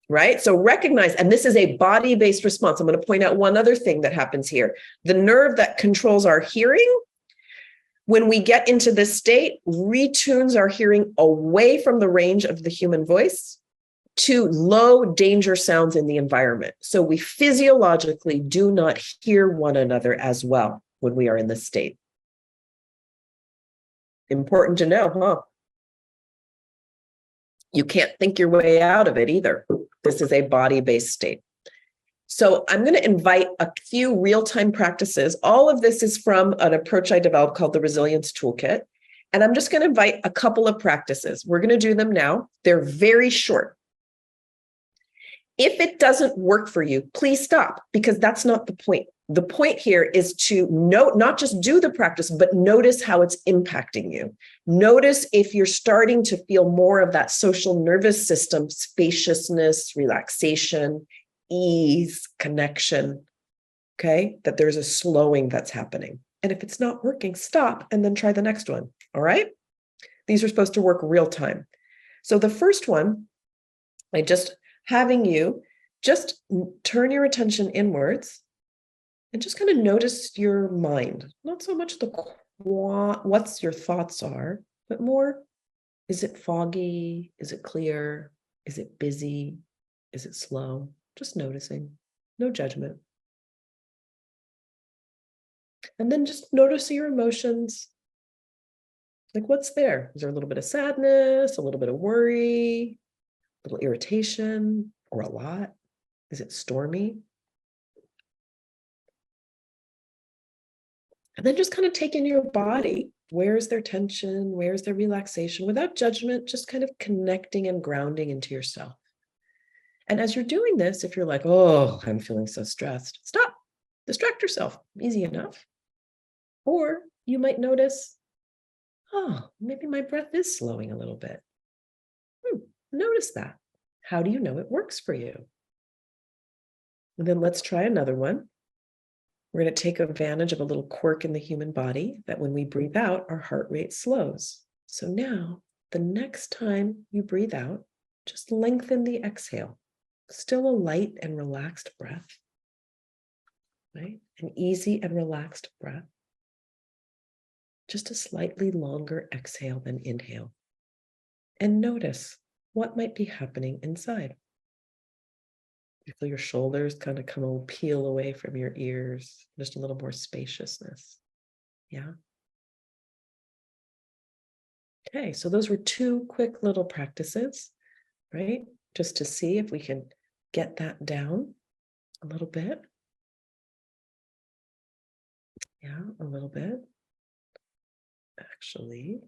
Right? So recognize, and this is a body-based response. I'm going to point out one other thing that happens here. The nerve that controls our hearing, when we get into this state, retunes our hearing away from the range of the human voice to low danger sounds in the environment. So we physiologically do not hear one another as well when we are in this state. Important to know, huh? You can't think your way out of it either. This is a body-based state. So I'm going to invite a few real-time practices. All of this is from an approach I developed called the Resilience Toolkit. And I'm just going to invite a couple of practices. We're going to do them now. They're very short. If it doesn't work for you, please stop, because that's not the point. The point here is to note, not just do the practice, but notice how it's impacting you. Notice if you're starting to feel more of that social nervous system, spaciousness, relaxation, ease, connection, okay? That there's a slowing that's happening. And if it's not working, stop and then try the next one, all right? These are supposed to work real time. So the first one, having you just turn your attention inwards and just kind of notice your mind, not so much what's your thoughts are, but more, is it foggy? Is it clear? Is it busy? Is it slow? Just noticing, no judgment. And then just notice your emotions. Like what's there? Is there a little bit of sadness, a little bit of worry, a little irritation, or a lot? Is it stormy? And then just kind of take in your body. Where's their tension? Where's their relaxation? Without judgment, just kind of connecting and grounding into yourself. And as you're doing this, if you're like, oh, I'm feeling so stressed, stop, distract yourself, easy enough. Or you might notice, oh, maybe my breath is slowing a little bit. Notice that. How do you know it works for you? And then let's try another one. We're going to take advantage of a little quirk in the human body that when we breathe out, our heart rate slows. So now, the next time you breathe out, just lengthen the exhale. Still a light and relaxed breath, right? An easy and relaxed breath. Just a slightly longer exhale than inhale. And notice what might be happening inside. You feel your shoulders kind of peel away from your ears, just a little more spaciousness. Yeah. Okay, so those were two quick little practices, right? Just to see if we can get that down a little bit. Yeah, a little bit. Actually.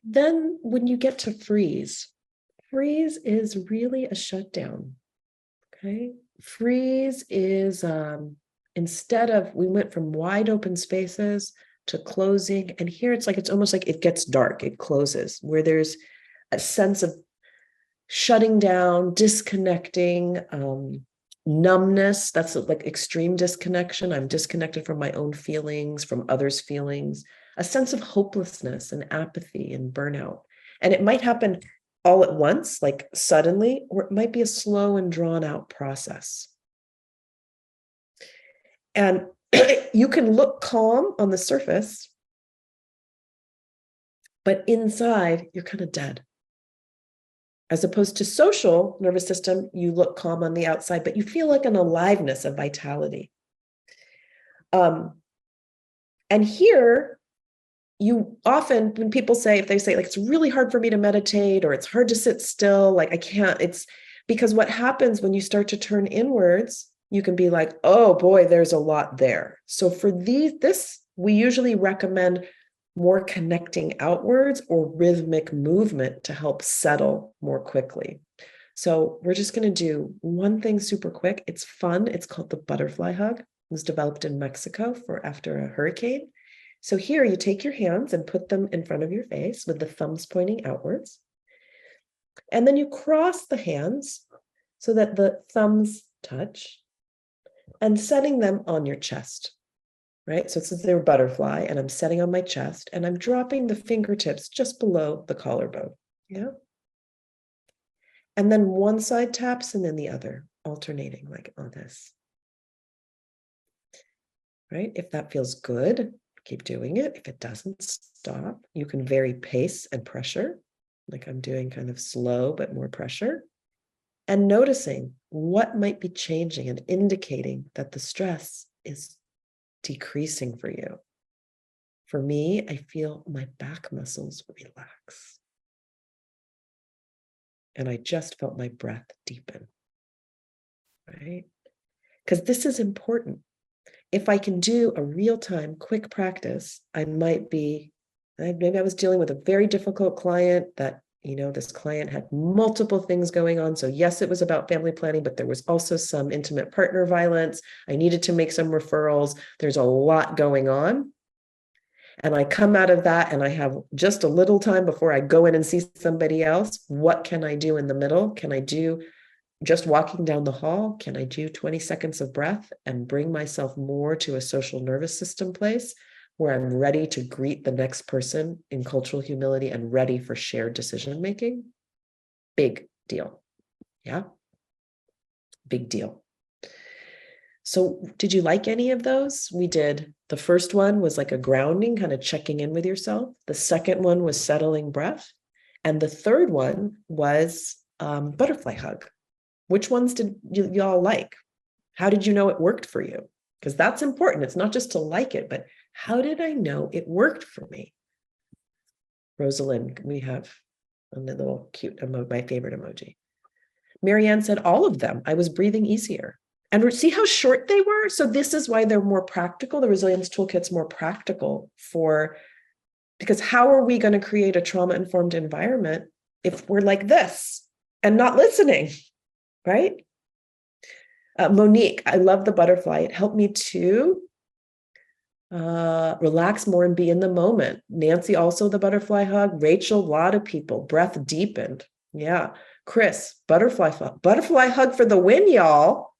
Then when you get to freeze is really a shutdown. Okay, freeze is instead of, we went from wide open spaces to closing, and here it's almost like it gets dark, it closes, where there's a sense of shutting down, disconnecting, numbness, that's like extreme disconnection. I'm disconnected from my own feelings, from others' feelings, a sense of hopelessness and apathy and burnout. And it might happen all at once, like suddenly, or it might be a slow and drawn out process. And you can look calm on the surface, but inside you're kind of dead. As opposed to social nervous system, you look calm on the outside, but you feel like an aliveness, a vitality. And here, you often, when people say, if they say like, it's really hard for me to meditate, or it's hard to sit still, like I can't, it's because what happens when you start to turn inwards, you can be like, oh boy, there's a lot there. So for this, we usually recommend more connecting outwards or rhythmic movement to help settle more quickly. So we're just going to do one thing super quick. It's fun. It's called the butterfly hug. It was developed in Mexico for after a hurricane. So here you take your hands and put them in front of your face with the thumbs pointing outwards. And then you cross the hands so that the thumbs touch and setting them on your chest, right? So since they're butterfly and I'm setting on my chest and I'm dropping the fingertips just below the collarbone. Yeah. And then one side taps and then the other, alternating like on this. Right? If that feels good, keep doing it. If it doesn't, stop. You can vary pace and pressure, like I'm doing kind of slow, but more pressure. And noticing what might be changing and indicating that the stress is decreasing for you. For me, I feel my back muscles relax. And I just felt my breath deepen, right? Because this is important. If I can do a real-time, quick practice, maybe I was dealing with a very difficult client that, this client had multiple things going on. So yes, it was about family planning, but there was also some intimate partner violence. I needed to make some referrals. There's a lot going on. And I come out of that and I have just a little time before I go in and see somebody else. What can I do in the middle? Can I do just walking down the hall? Can I do 20 seconds of breath and bring myself more to a social nervous system place where I'm ready to greet the next person in cultural humility and ready for shared decision making? Big deal. Yeah. Big deal. So did you like any of those? We did. The first one was like a grounding, kind of checking in with yourself. The second one was settling breath. And the third one was butterfly hug. Which ones did y'all like? How did you know it worked for you? Because that's important. It's not just to like it, but how did I know it worked for me? Rosalind, we have a little cute emoji, my favorite emoji. Marianne said all of them. I was breathing easier. And see how short they were? So this is why they're more practical. The resilience toolkit's more practical because how are we going to create a trauma-informed environment if we're like this and not listening? Right? Monique, I love the butterfly. It helped me to relax more and be in the moment. Nancy, also the butterfly hug. Rachel, a lot of people, breath deepened. Yeah. Chris, butterfly hug for the win, y'all.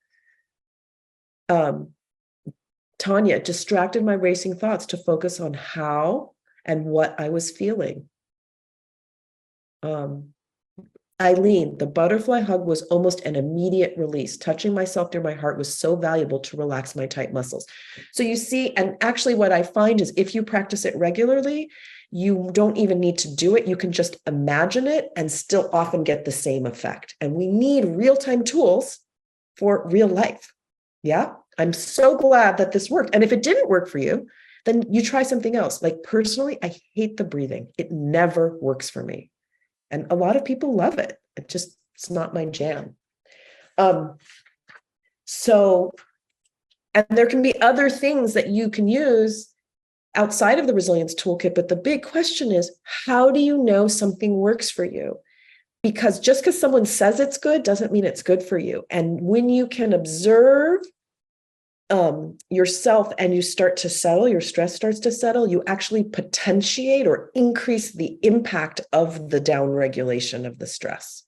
Tanya, distracted my racing thoughts to focus on how and what I was feeling. Eileen, the butterfly hug was almost an immediate release. Touching myself near my heart was so valuable to relax my tight muscles. So you see, and actually what I find is if you practice it regularly, you don't even need to do it. You can just imagine it and still often get the same effect. And we need real-time tools for real life. Yeah, I'm so glad that this worked. And if it didn't work for you, then you try something else. Like personally, I hate the breathing. It never works for me. And a lot of people love it. It's not my jam. So, and there can be other things that you can use outside of the resilience toolkit. But the big question is, how do you know something works for you? Because just because someone says it's good doesn't mean it's good for you. And when you can observe yourself and you start to settle, your stress starts to settle, you actually potentiate or increase the impact of the downregulation of the stress.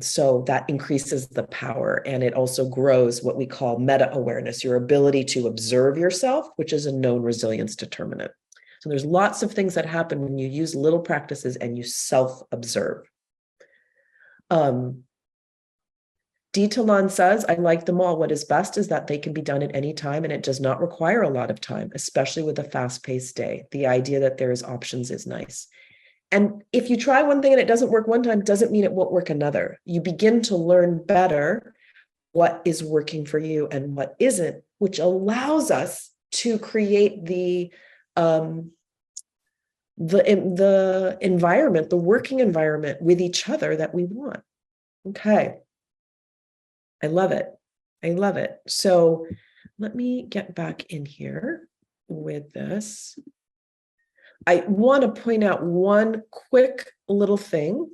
So that increases the power, and it also grows what we call meta-awareness, your ability to observe yourself, which is a known resilience determinant. So there's lots of things that happen when you use little practices and you self-observe. Talon says, I like them all. What is best is that they can be done at any time, and it does not require a lot of time, especially with a fast-paced day. The idea that there is options is nice. And if you try one thing and it doesn't work one time, doesn't mean it won't work another. You begin to learn better what is working for you and what isn't, which allows us to create the environment, the working environment with each other that we want. Okay. I love it. I love it. So let me get back in here with this. I want to point out one quick little thing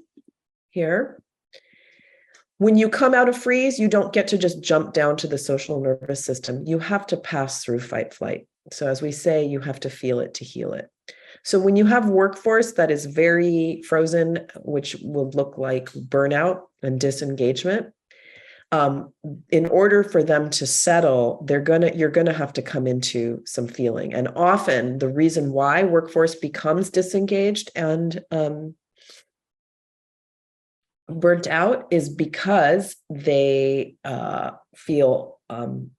here. When you come out of freeze, you don't get to just jump down to the social nervous system. You have to pass through fight flight. So as we say, you have to feel it to heal it. So when you have workforce that is very frozen, which will look like burnout and disengagement, in order for them to settle, you're gonna have to come into some feeling. And often the reason why workforce becomes disengaged and burnt out is because they feel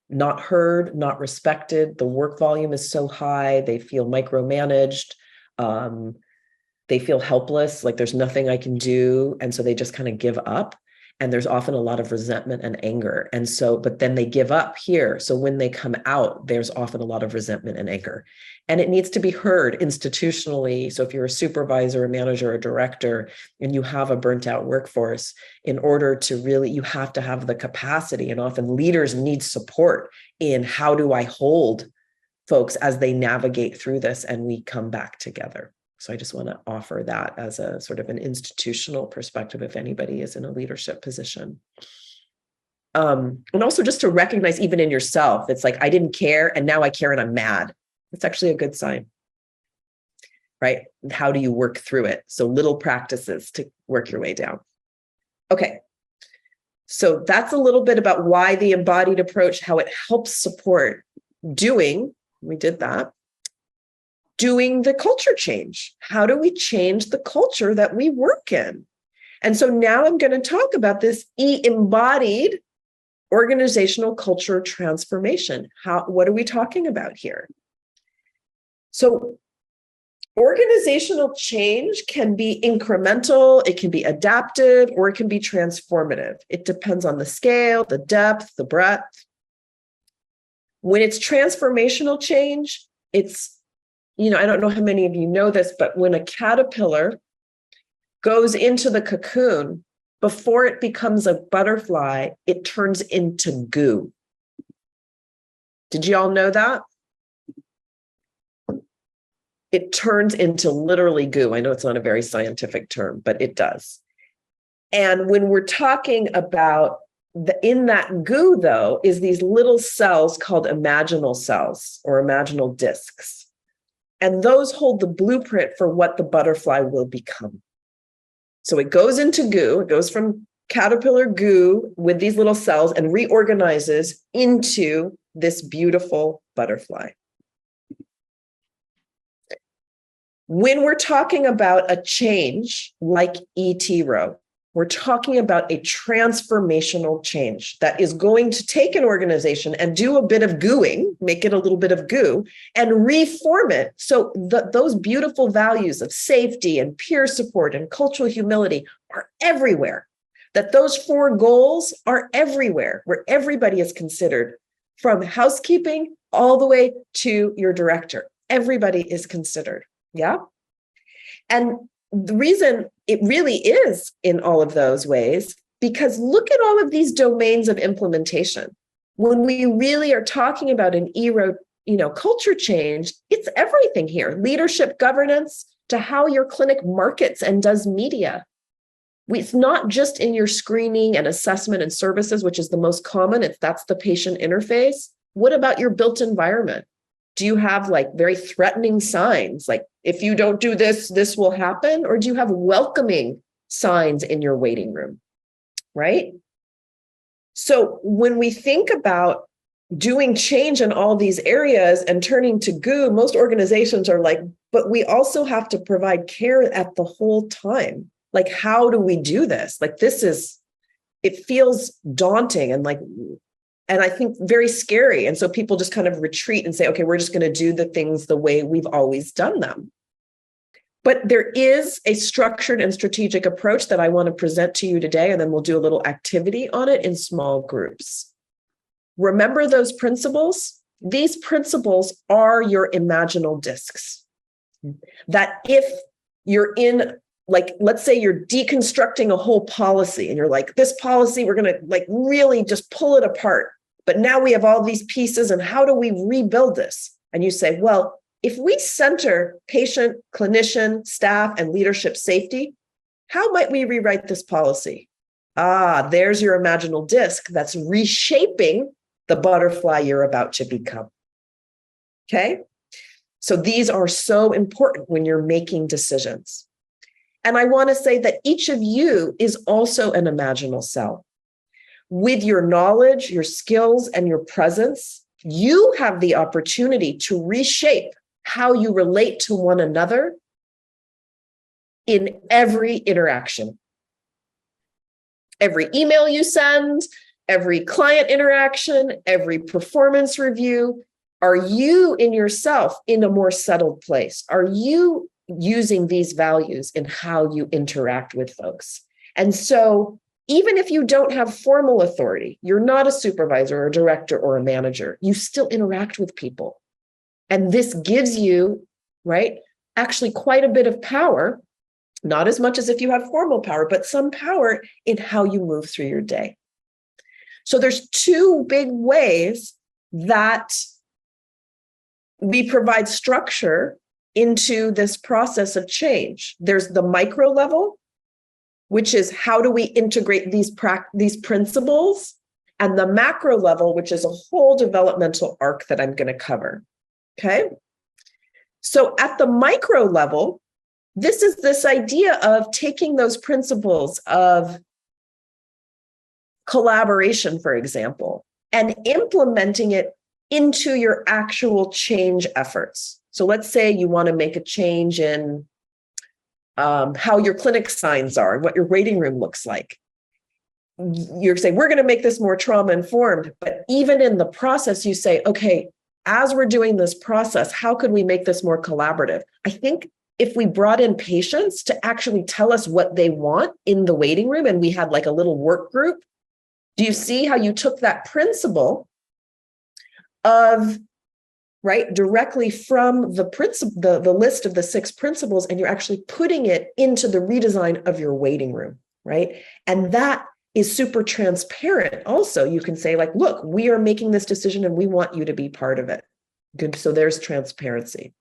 not heard, not respected. The work volume is so high, they feel micromanaged. They feel helpless, like there's nothing I can do. And so they just kind of give up. And there's often a lot of resentment and anger. And so, but then they give up here. So when they come out, there's often a lot of resentment and anger. And it needs to be heard institutionally. So if you're a supervisor, a manager, a director, and you have a burnt out workforce, in order to really, you have to have the capacity. And often leaders need support in how do I hold folks as they navigate through this and we come back together. So I just want to offer that as a sort of an institutional perspective if anybody is in a leadership position. And also just to recognize even in yourself, it's like, I didn't care and now I care and I'm mad. It's actually a good sign, right? How do you work through it? So little practices to work your way down. Okay. So that's a little bit about why the embodied approach, how it helps support doing, we did that. Doing the culture change. How do we change the culture that we work in? And so now I'm going to talk about this embodied organizational culture transformation. What are we talking about here? So organizational change can be incremental, it can be adaptive, or it can be transformative. It depends on the scale, the depth, the breadth. When it's transformational change, it's, I don't know how many of you know this, but when a caterpillar goes into the cocoon, before it becomes a butterfly, it turns into goo. Did you all know that? It turns into literally goo. I know it's not a very scientific term, but it does. And when we're talking about in that goo, though, is these little cells called imaginal cells or imaginal discs. And those hold the blueprint for what the butterfly will become. So it goes into goo, it goes from caterpillar goo with these little cells and reorganizes into this beautiful butterfly. When we're talking about a change like TIRO, we're talking about a transformational change that is going to take an organization and do a bit of gooing, make it a little bit of goo, and reform it. So those beautiful values of safety and peer support and cultural humility are everywhere. That those 4 goals are everywhere, where everybody is considered, from housekeeping all the way to your director. Everybody is considered. Yeah. And the reason it really is in all of those ways, because look at all of these domains of implementation. When we really are talking about an ERO, culture change, it's everything here. Leadership governance to how your clinic markets and does media. It's not just in your screening and assessment and services, which is the most common. That's the patient interface. What about your built environment? Do you have very threatening signs, like if you don't do this, this will happen? Or do you have welcoming signs in your waiting room? right? So when we think about doing change in all these areas and turning to goo, most organizations are like, but we also have to provide care at the whole time. Like, how do we do this? Like, it feels daunting and I think very scary. And so people just kind of retreat and say, okay, we're just going to do the things the way we've always done them. But there is a structured and strategic approach that I want to present to you today, and then we'll do a little activity on it in small groups. Remember those principles? These principles are your imaginal discs. That if you're in, like, let's say you're deconstructing a whole policy and you're like, this policy, we're going to like really just pull it apart. But now we have all these pieces, and how do we rebuild this? And you say, well, if we center patient, clinician, staff, and leadership safety, how might we rewrite this policy? There's your imaginal disc that's reshaping the butterfly you're about to become. Okay? So these are so important when you're making decisions. And I want to say that each of you is also an imaginal cell. With your knowledge, your skills, and your presence, you have the opportunity to reshape how you relate to one another in every interaction. Every email you send, every client interaction, every performance review. Are you in yourself in a more settled place? Are you using these values in how you interact with folks? And so even if you don't have formal authority, you're not a supervisor or a director or a manager, you still interact with people. And this gives you, right, actually quite a bit of power, not as much as if you have formal power, but some power in how you move through your day. So there's two big ways that we provide structure into this process of change. There's the micro level, which is how do we integrate these principles, and the macro level, which is a whole developmental arc that I'm going to cover. Okay. So at the micro level, this is this idea of taking those principles of collaboration, for example, and implementing it into your actual change efforts. So let's say you want to make a change in how your clinic signs are and what your waiting room looks like. You're saying, we're going to make this more trauma informed. But even in the process, you say, okay, as we're doing this process, how could we make this more collaborative? I think if we brought in patients to actually tell us what they want in the waiting room, and we had like a little work group, do you see how you took that principle of, right, directly from the list of the 6 principles, and you're actually putting it into the redesign of your waiting room, right? And that is super transparent. Also, you can say like, look, we are making this decision and we want you to be part of it. Good. So there's transparency.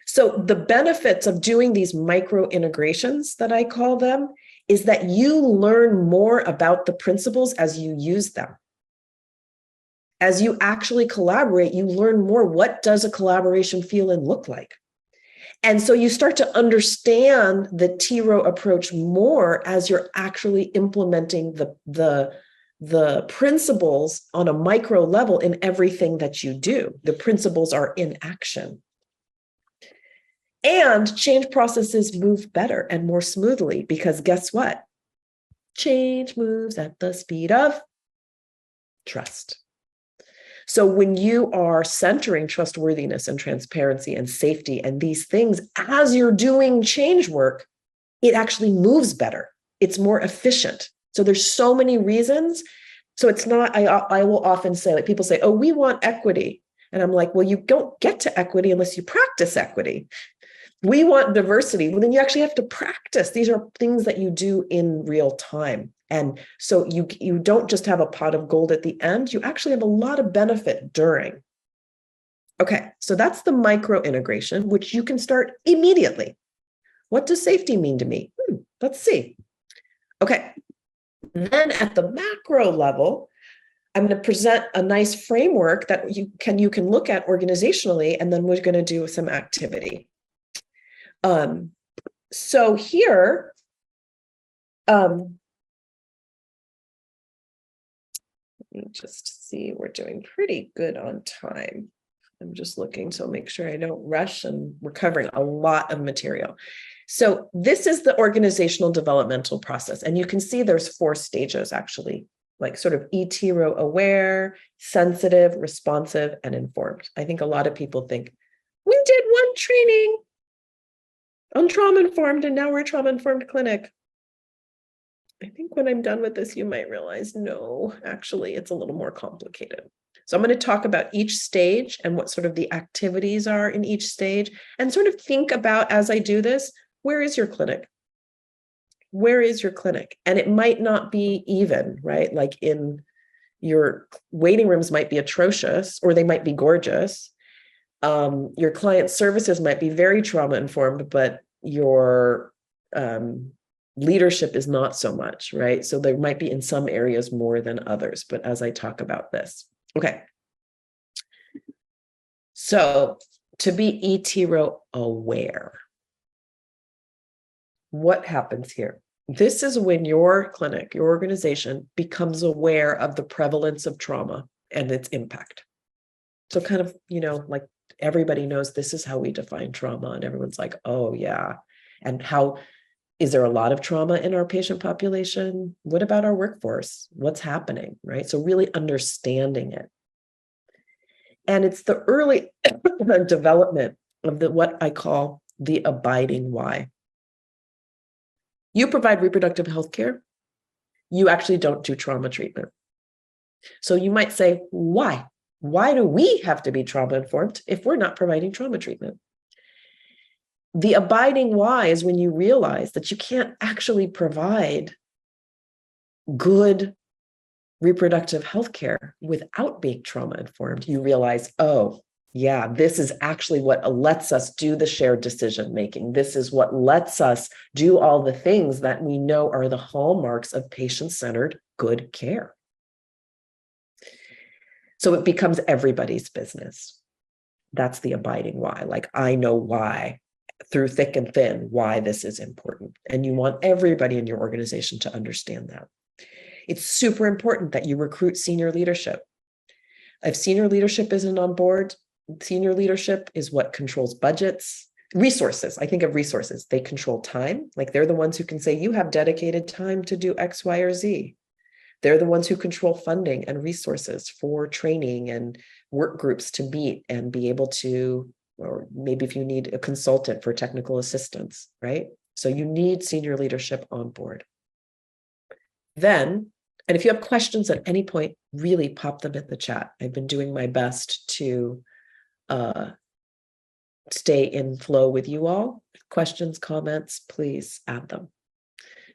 So the benefits of doing these micro integrations, that I call them, is that you learn more about the principles as you use them. As you actually collaborate, you learn more. What does a collaboration feel and look like? And so you start to understand the TIRO approach more as you're actually implementing the principles on a micro level in everything that you do. The principles are in action. And change processes move better and more smoothly, because guess what? Change moves at the speed of trust. So when you are centering trustworthiness and transparency and safety and these things as you're doing change work, it actually moves better. It's more efficient. So there's so many reasons. So it's not, I will often say, like, people say, oh, we want equity. And I'm like, well, you don't get to equity unless you practice equity. We want diversity. Well, then you actually have to practice. These are things that you do in real time. And so you don't just have a pot of gold at the end, you actually have a lot of benefit during. Okay, so that's the micro integration, which you can start immediately. What does safety mean to me? Let's see. Okay, then at the macro level, I'm going to present a nice framework that you can look at organizationally, and then we're going to do some activity. So here, Let me just see, we're doing pretty good on time. I'm just looking, so make sure I don't rush, and we're covering a lot of material. So this is the organizational developmental process. And you can see there's 4 stages actually, like sort of TIRO aware, sensitive, responsive, and informed. I think a lot of people think, we did one training on trauma-informed and now we're a trauma-informed clinic. I think when I'm done with this, you might realize, no, actually, it's a little more complicated. So I'm going to talk about each stage and what sort of the activities are in each stage, and sort of think about, as I do this, where is your clinic? Where is your clinic? And it might not be even, right? Like in your waiting rooms might be atrocious, or they might be gorgeous. Your client services might be very trauma informed, but your leadership is not so much, right? So there might be in some areas more than others, but as I talk about this. Okay. So to be TIRO aware, what happens here? This is when your clinic, your organization becomes aware of the prevalence of trauma and its impact. So kind of, like everybody knows this is how we define trauma, and everyone's like, oh yeah. And how is there a lot of trauma in our patient population? What about our workforce? What's happening, right? So really understanding it. And it's the early development of what I call the abiding why. You provide reproductive health care. You actually don't do trauma treatment. So you might say, why? Why do we have to be trauma informed if we're not providing trauma treatment? The abiding why is when you realize that you can't actually provide good reproductive health care without being trauma informed. You realize, oh, yeah, this is actually what lets us do the shared decision making. This is what lets us do all the things that we know are the hallmarks of patient-centered good care. So it becomes everybody's business. That's the abiding why. Like, I know why, through thick and thin, why this is important. And you want everybody in your organization to understand that. It's super important that you recruit senior leadership. If senior leadership isn't on board, senior leadership is what controls budgets, resources. I think of resources. They control time. Like, they're the ones who can say, you have dedicated time to do X, Y, or Z. They're the ones who control funding and resources for training and work groups to meet and be able to, or maybe if you need a consultant for technical assistance, right? So you need senior leadership on board. Then, and if you have questions at any point, really pop them in the chat. I've been doing my best to stay in flow with you all. Questions, comments, please add them.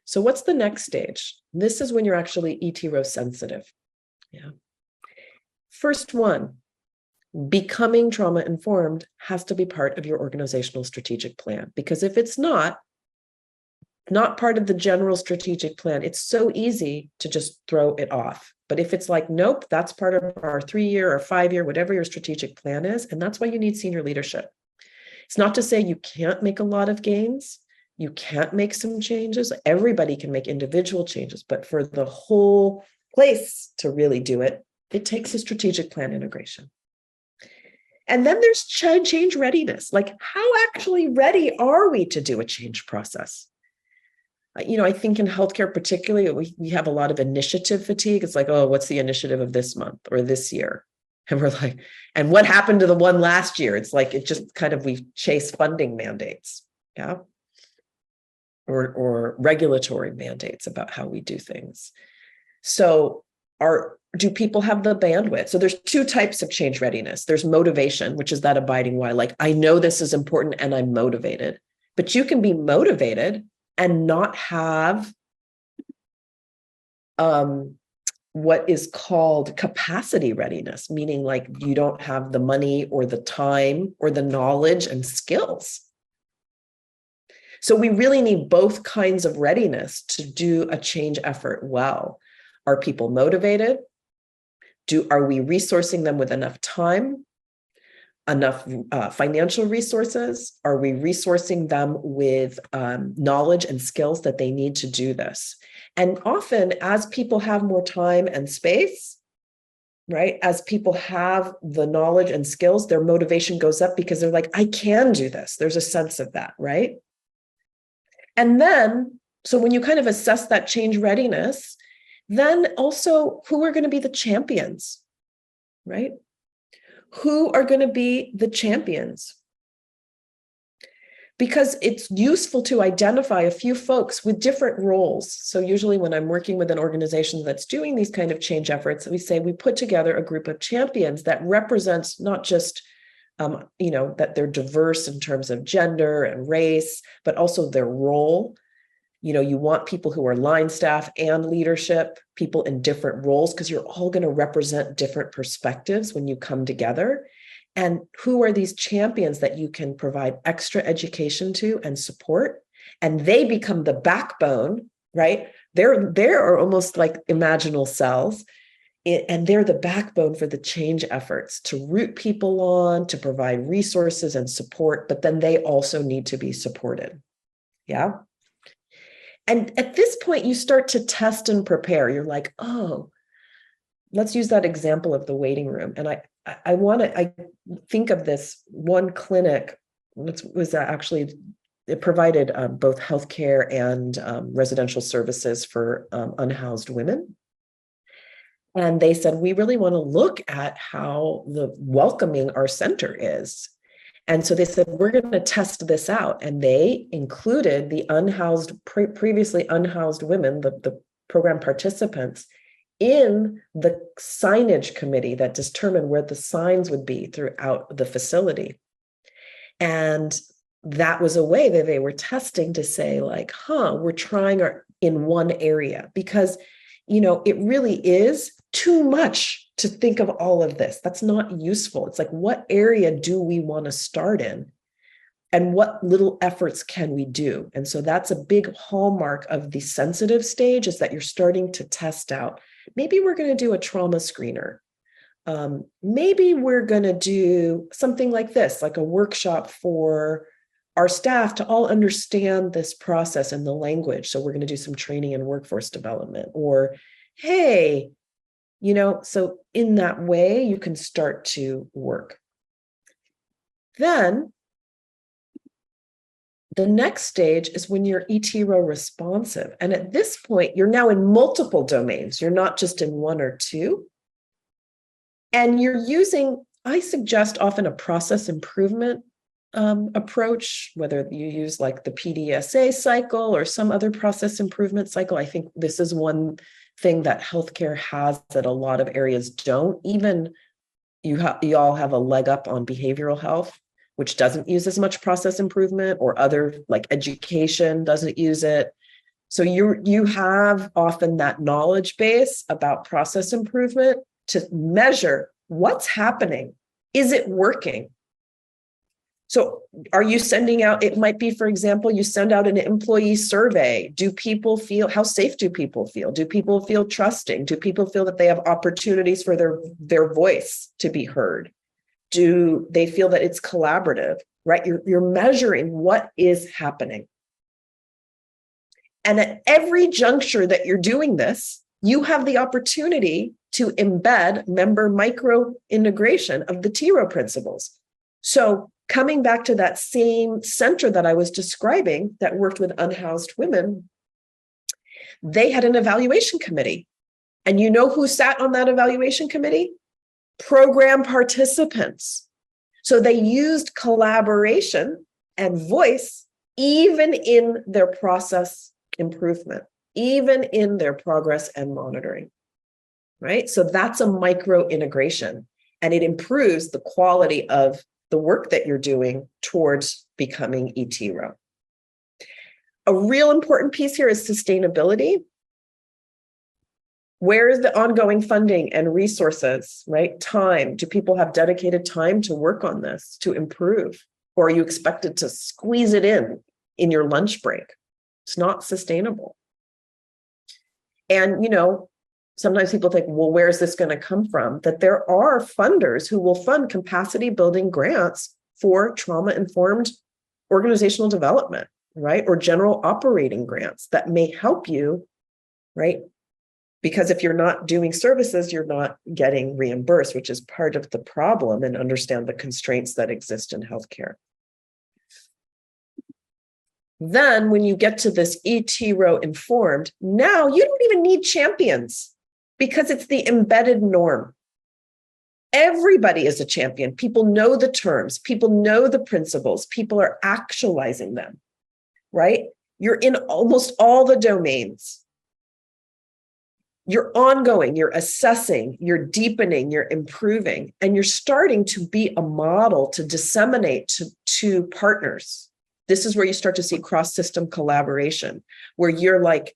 So what's the next stage? This is when you're actually TIRO sensitive. Yeah. First one, becoming trauma informed has to be part of your organizational strategic plan, because if it's not part of the general strategic plan, it's so easy to just throw it off. But if it's like, nope, that's part of our 3-year or 5-year, whatever your strategic plan is, and that's why you need senior leadership. It's not to say you can't make a lot of gains. You can't make some changes. Everybody can make individual changes, but for the whole place to really do it, it takes a strategic plan integration. And then there's change readiness. Like, how actually ready are we to do a change process? I think in healthcare particularly, we have a lot of initiative fatigue. It's like, oh, what's the initiative of this month or this year? And we're like, and what happened to the one last year? It's like, it just kind of, we chase funding mandates, yeah, or regulatory mandates about how we do things. So do people have the bandwidth? So there's 2 types of change readiness. There's motivation, which is that abiding why, like, I know this is important and I'm motivated. But you can be motivated and not have what is called capacity readiness, meaning like you don't have the money or the time or the knowledge and skills. So we really need both kinds of readiness to do a change effort well. Are people motivated? Are we resourcing them with enough time, enough financial resources? Are we resourcing them with knowledge and skills that they need to do this? And often, as people have more time and space, right? As people have the knowledge and skills, their motivation goes up because they're like, I can do this. There's a sense of that, right? And then, so when you kind of assess that change readiness, then also who are going to be the champions, right? Who are going to be the champions? Because it's useful to identify a few folks with different roles. So usually when I'm working with an organization that's doing these kind of change efforts, we say we put together a group of champions that represents not just that they're diverse in terms of gender and race, but also their role. You want people who are line staff and leadership, people in different roles, because you're all going to represent different perspectives when you come together. And who are these champions that you can provide extra education to and support? And they become the backbone, right? They're almost like imaginal cells. And they're the backbone for the change efforts to root people on, to provide resources and support, but then they also need to be supported. Yeah. And at this point, you start to test and prepare. You're like, oh, let's use that example of the waiting room. And I think of this one clinic, was actually, it provided both healthcare and residential services for unhoused women. And they said, we really want to look at how welcoming our center is. And so they said, we're going to test this out. And they included the previously unhoused women, the program participants, in the signage committee that determined where the signs would be throughout the facility. And that was a way that they were testing to say, like, we're trying in one area, because, it really is too much to think of all of this. That's not useful. It's like, what area do we want to start in? And what little efforts can we do? And so that's a big hallmark of the sensitive stage, is that you're starting to test out. Maybe we're going to do a trauma screener. Maybe we're going to do something like this, like a workshop for our staff to all understand this process and the language. So we're going to do some training in workforce development. Or, hey, so in that way, you can start to work. Then the next stage is when you're ETRO responsive. And at this point, you're now in multiple domains. You're not just in one or two. And you're using, I suggest often a process improvement approach, whether you use like the PDSA cycle or some other process improvement cycle. I think this is one thing that healthcare has that a lot of areas don't. Even you all have a leg up on behavioral health, which doesn't use as much process improvement, or other like education doesn't use it. So you have often that knowledge base about process improvement to measure what's happening. Is it working? So are you sending out, it might be, for example, you send out an employee survey. How safe do people feel? Do people feel trusting? Do people feel that they have opportunities for their voice to be heard? Do they feel that it's collaborative, right? You're measuring what is happening. And at every juncture that you're doing this, you have the opportunity to embed member micro integration of the TIRO principles. So coming back to that same center that I was describing that worked with unhoused women, they had an evaluation committee. And you know who sat on that evaluation committee? Program participants. So they used collaboration and voice even in their process improvement, even in their progress and monitoring, right? So that's a micro integration, and it improves the quality of the work that you're doing towards becoming ETRO. A real important piece here is sustainability. Where is the ongoing funding and resources, right? Time. Do people have dedicated time to work on this, to improve? Or are you expected to squeeze it in your lunch break? It's not sustainable. And, sometimes people think, well, where is this going to come from? That there are funders who will fund capacity building grants for trauma-informed organizational development, right? Or general operating grants that may help you, right? Because if you're not doing services, you're not getting reimbursed, which is part of the problem, and understand the constraints that exist in healthcare. Then when you get to this TIRO informed, now you don't even need champions because it's the embedded norm. Everybody is a champion. People know the terms, people know the principles, people are actualizing them, right? You're in almost all the domains. You're ongoing, you're assessing, you're deepening, you're improving, and you're starting to be a model to disseminate to partners. This is where you start to see cross-system collaboration, where you're like,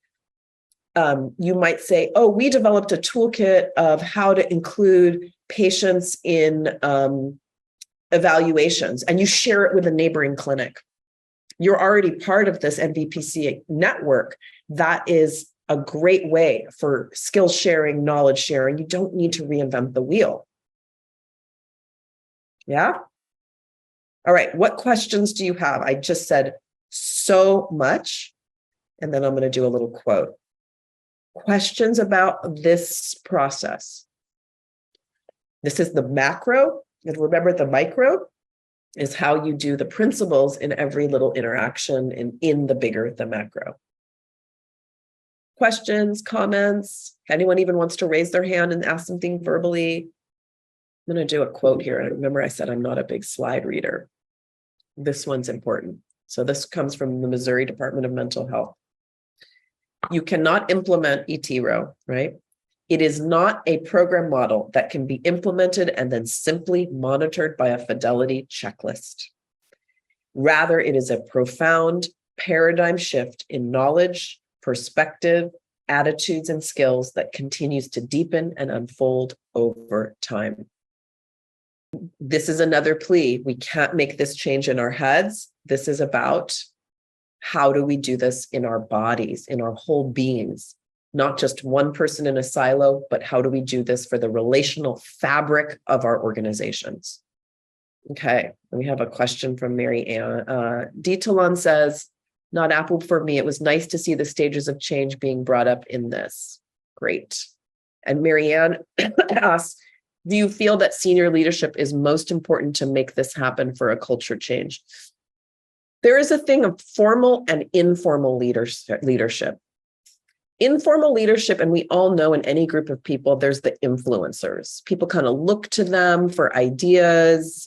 you might say, oh, we developed a toolkit of how to include patients in evaluations, and you share it with a neighboring clinic. You're already part of this NVPC network. That is a great way for skill sharing, knowledge sharing. You don't need to reinvent the wheel. Yeah? All right, what questions do you have? I just said so much, and then I'm going to do a little quote. Questions about this process? This is the macro, and remember the micro is how you do the principles in every little interaction and in the bigger, the macro. Questions, comments? If anyone even wants to raise their hand and ask something verbally. I'm going to do a quote here. And remember, I said I'm not a big slide reader. This one's important. So this comes from the Missouri Department of Mental Health. You cannot implement TIRO, right? It is not a program model that can be implemented and then simply monitored by a fidelity checklist. Rather, it is a profound paradigm shift in knowledge, perspective, attitudes, and skills that continues to deepen and unfold over time. This is another plea. We can't make this change in our heads. This is about how do we do this in our bodies, in our whole beings, not just one person in a silo, but how do we do this for the relational fabric of our organizations? Okay, we have a question from Mary Ann. D. Talon says, not Apple for me. It was nice to see the stages of change being brought up in this. Great. And Mary Ann asks, do you feel that senior leadership is most important to make this happen for a culture change? There is a thing of formal and informal leadership. Informal leadership, and we all know in any group of people, there's the influencers. People kind of look to them for ideas,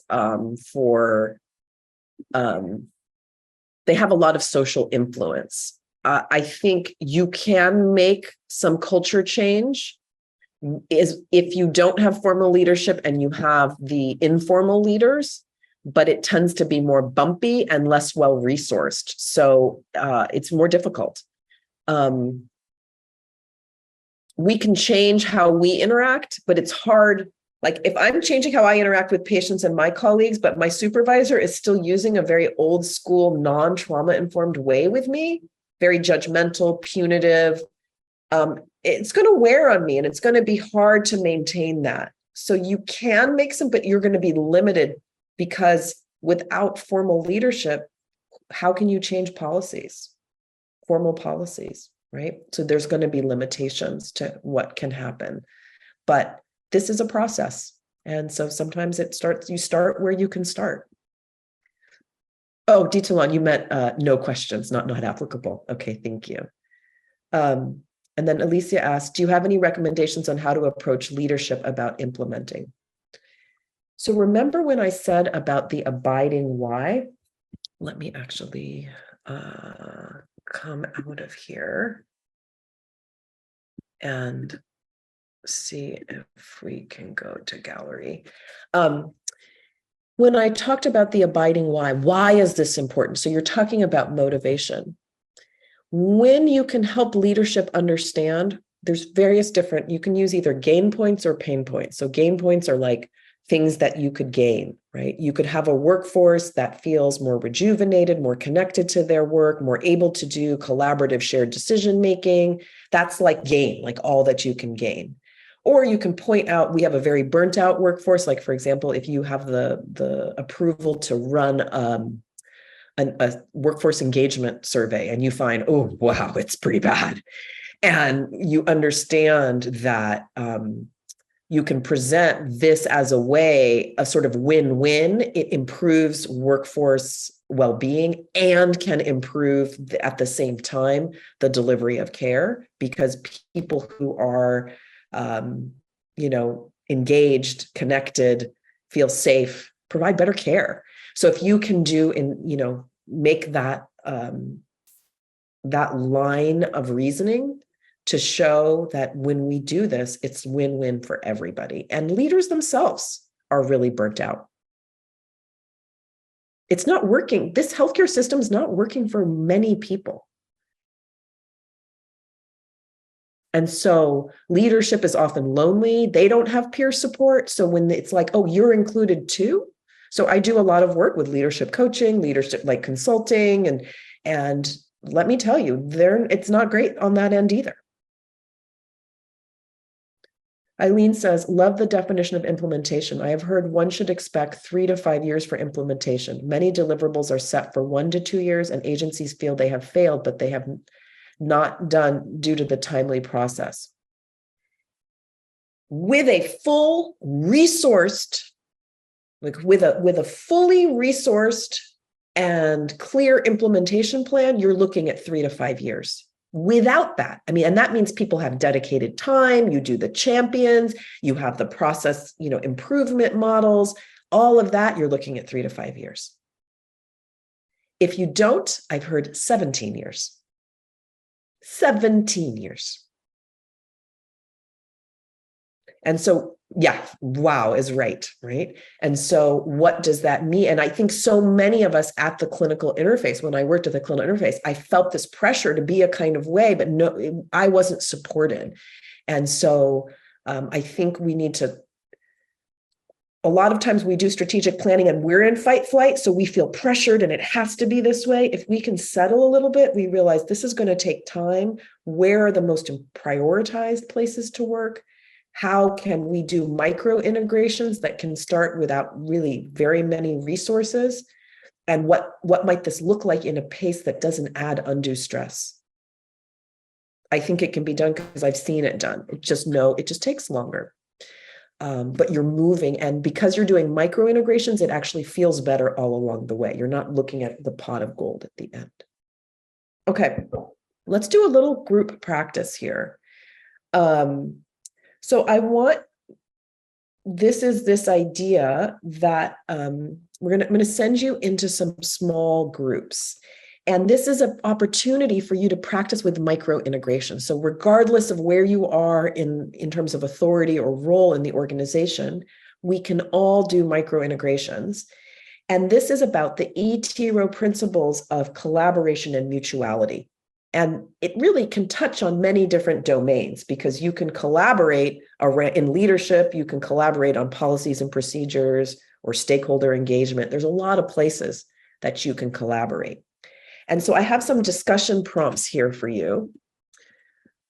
they have a lot of social influence. I think you can make some culture change is if you don't have formal leadership and you have the informal leaders, but it tends to be more bumpy and less well-resourced. So it's more difficult. We can change how we interact, but it's hard. Like if I'm changing how I interact with patients and my colleagues, but my supervisor is still using a very old school, non-trauma informed way with me, very judgmental, punitive, it's going to wear on me and it's going to be hard to maintain that. So you can make some, but you're going to be limited because without formal leadership, how can you change policies, formal policies, right? So there's going to be limitations to what can happen, but this is a process. And so sometimes you start where you can start. Oh, Ditalon, you meant no questions, not applicable. Okay, thank you. And then Alicia asked, do you have any recommendations on how to approach leadership about implementing? So remember when I said about the abiding why? Let me actually come out of here and see if we can go to gallery. When I talked about the abiding why is this important? So you're talking about motivation. When you can help leadership understand, there's various different, you can use either gain points or pain points. So gain points are like things that you could gain, right? You could have a workforce that feels more rejuvenated, more connected to their work, more able to do collaborative shared decision-making. That's like gain, like all that you can gain. Or you can point out, we have a very burnt out workforce. Like for example, if you have the approval to run a workforce engagement survey and you find, oh, wow, it's pretty bad. And you understand that you can present this as a way, a sort of win-win. It improves workforce well-being and can improve at the same time the delivery of care, because people who are, engaged, connected, feel safe, provide better care. So if you can make that that line of reasoning to show that when we do this, it's win-win for everybody. And leaders themselves are really burnt out. It's not working. This healthcare system is not working for many people. And so leadership is often lonely. They don't have peer support. So when it's like, oh, you're included too. So I do a lot of work with leadership coaching, leadership like consulting, and let me tell you, it's not great on that end either. Eileen says, love the definition of implementation. I have heard one should expect 3 to 5 years for implementation. Many deliverables are set for 1 to 2 years, and agencies feel they have failed, but they have not done due to the timely process. With a full resourced, with a fully resourced and clear implementation plan, you're looking at 3 to 5 years. Without that, and that means people have dedicated time, you do the champions, you have the process, improvement models, all of that, you're looking at 3 to 5 years. If you don't, I've heard 17 years. 17 years. And so, yeah, wow is right? And so what does that mean? And I think so many of us at the clinical interface, when I worked at the clinical interface, I felt this pressure to be a kind of way, but no, I wasn't supported. And so I think we need to, a lot of times we do strategic planning and we're in fight flight, so we feel pressured and it has to be this way. If we can settle a little bit, we realize this is going to take time. Where are the most prioritized places to work? How can we do micro integrations that can start without really very many resources? And what might this look like in a pace that doesn't add undue stress? I think it can be done because I've seen it done. It just takes longer. But you're moving, and because you're doing micro integrations, it actually feels better all along the way. You're not looking at the pot of gold at the end. Okay, let's do a little group practice here. So I want, this is this idea that I'm going to send you into some small groups. And this is an opportunity for you to practice with micro integration. So regardless of where you are in terms of authority or role in the organization, we can all do micro integrations. And this is about the TIRO principles of collaboration and mutuality. And it really can touch on many different domains, because you can collaborate in leadership, you can collaborate on policies and procedures or stakeholder engagement. There's a lot of places that you can collaborate. And so I have some discussion prompts here for you.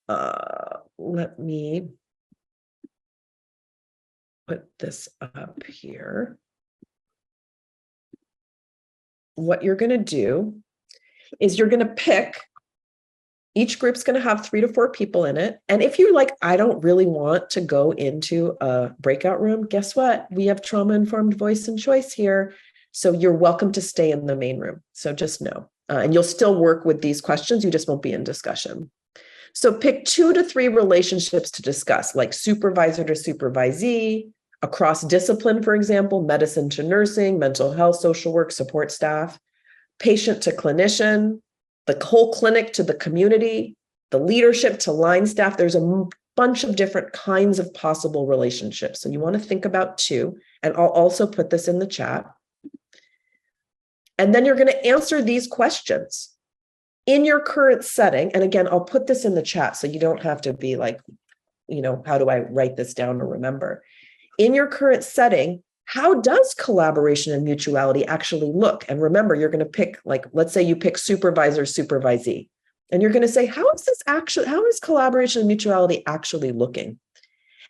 Let me put this up here. What you're going to do is you're going to pick, each group's going to have 3 to 4 people in it. And if you're like, I don't really want to go into a breakout room, guess what? We have trauma-informed voice and choice here. So you're welcome to stay in the main room. So just know. And you'll still work with these questions. You just won't be in discussion. So pick 2 to 3 relationships to discuss, like supervisor to supervisee, across discipline, for example, medicine to nursing, mental health, social work, support staff, patient to clinician, the whole clinic to the community, the leadership to line staff. There's a bunch of different kinds of possible relationships. So you want to think about 2, and I'll also put this in the chat. And then you're going to answer these questions in your current setting. And again, I'll put this in the chat so you don't have to be like, how do I write this down or remember? In your current setting, how does collaboration and mutuality actually look? And remember, you're going to pick, like, let's say you pick supervisor, supervisee, and you're going to say, how is collaboration and mutuality actually looking?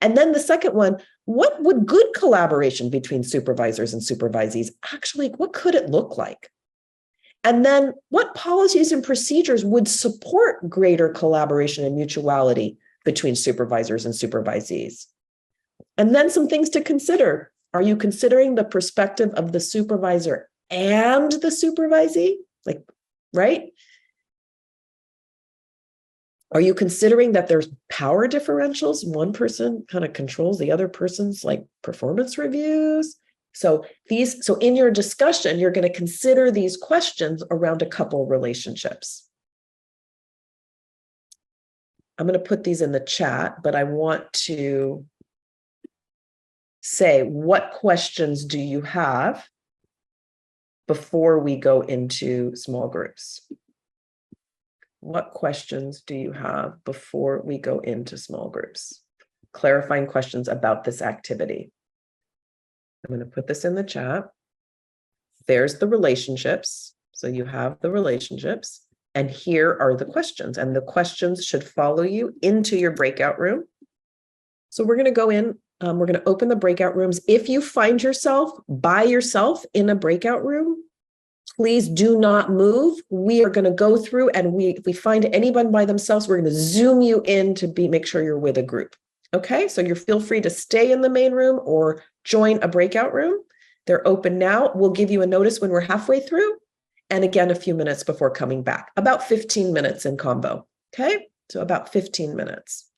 And then the second one, what would good collaboration between supervisors and supervisees actually, what could it look like? And then what policies and procedures would support greater collaboration and mutuality between supervisors and supervisees? And then some things to consider. Are you considering the perspective of the supervisor and the supervisee? Like, right? Are you considering that there's power differentials? One person kind of controls the other person's like performance reviews. So in your discussion, you're going to consider these questions around a couple relationships. I'm going to put these in the chat, but I want to say, what questions do you have before we go into small groups? What questions do you have before we go into small groups? Clarifying questions about this activity. I'm going to put this in the chat. There's the relationships. So you have the relationships, and here are the questions, and the questions should follow you into your breakout room. So we're going to go in, we're going to open the breakout rooms. If you find yourself by yourself in a breakout room, please do not move. We are going to go through, and if we find anyone by themselves, we're going to zoom you in to make sure you're with a group. Okay, so you feel free to stay in the main room or join a breakout room. They're open now. We'll give you a notice when we're halfway through, and again a few minutes before coming back. About 15 minutes in combo. Okay, so about 15 minutes.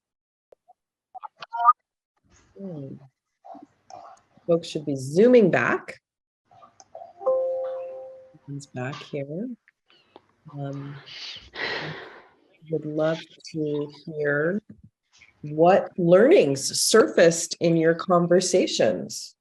Folks should be zooming back. Back here. Would love to hear what learnings surfaced in your conversations.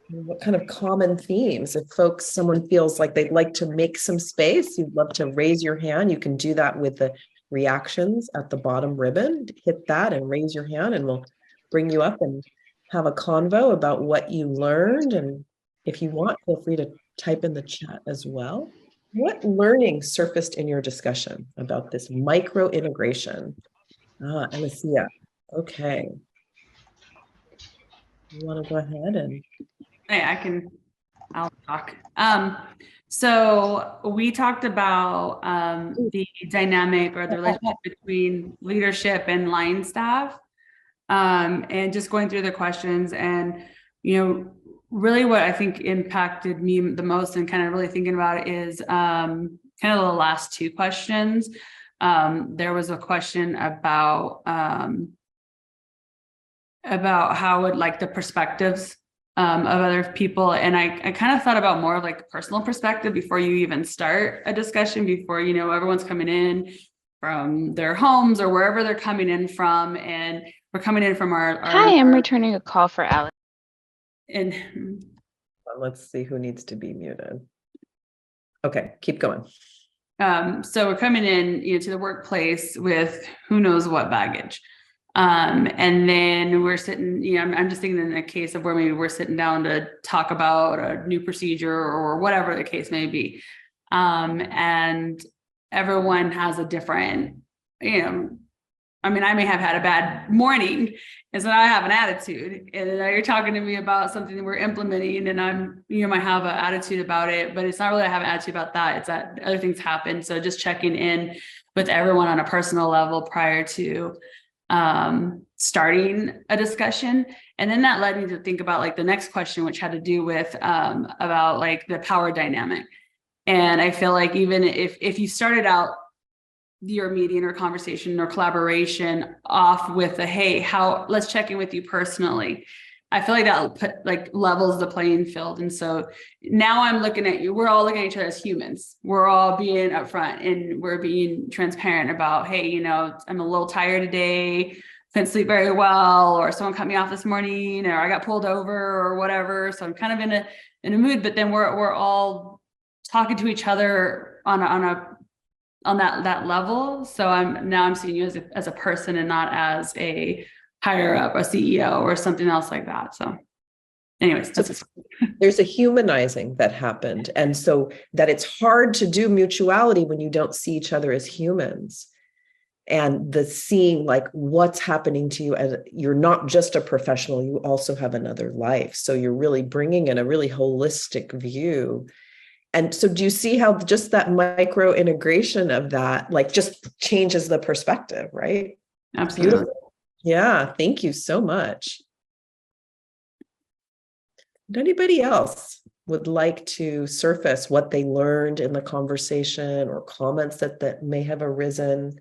What kind of common themes? If someone feels like they'd like to make some space, you'd love to raise your hand. You can do that with the reactions at the bottom ribbon. Hit that and raise your hand, and we'll bring you up and have a convo about what you learned. And if you want, feel free to type in the chat as well. What learning surfaced in your discussion about this micro integration? Alicia. Okay. You want to go ahead and... Hey, I'll talk. So we talked about the dynamic or the relationship between leadership and line staff, and just going through the questions. And, really what I think impacted me the most and kind of really thinking about it is kind of the last two questions. There was a question about how would like the perspectives of other people. And I kind of thought about more of like a personal perspective before you even start a discussion, before, everyone's coming in from their homes or wherever they're coming in from. And we're coming in from our Hi, I'm returning a call for Alex. And let's see who needs to be muted. Okay, keep going. So we're coming in, to the workplace with who knows what baggage. And then we're sitting, I'm just thinking in a case of where maybe we're sitting down to talk about a new procedure or whatever the case may be. And everyone has a different, I may have had a bad morning, and so I have an attitude, and now you're talking to me about something that we're implementing, and I have an attitude about it, but it's not really I have an attitude about that. It's that other things happen. So just checking in with everyone on a personal level prior to starting a discussion. And then that led me to think about like the next question, which had to do with about like the power dynamic. And I feel like even if you started out your meeting or conversation or collaboration off with a, hey, let's check in with you personally. I feel like that levels the playing field. And so now I'm looking at you, we're all looking at each other as humans. We're all being upfront and we're being transparent about, hey, I'm a little tired today, couldn't sleep very well, or someone cut me off this morning, or I got pulled over or whatever. So I'm kind of in a mood, but then we're all talking to each other on that level. So I'm seeing you as a person and not as a higher up, a CEO or something else like that. So anyways, there's a humanizing that happened. And so that it's hard to do mutuality when you don't see each other as humans. And the seeing like what's happening to you, as you're not just a professional, you also have another life. So you're really bringing in a really holistic view. And so do you see how just that micro integration of that, like, just changes the perspective, right? Absolutely. Beautiful. Yeah, thank you so much. Would anybody else would like to surface what they learned in the conversation or comments that may have arisen?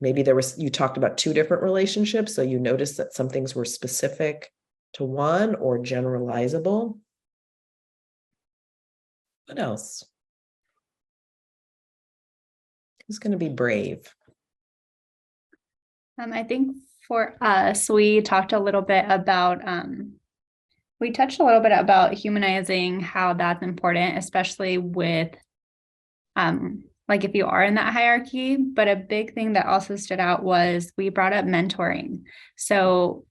Maybe you talked about two different relationships, so you noticed that some things were specific to one or generalizable. What else? Who's going to be brave? I think for us, we touched a little bit about humanizing, how that's important, especially with like if you are in that hierarchy. But a big thing that also stood out was we brought up mentoring. So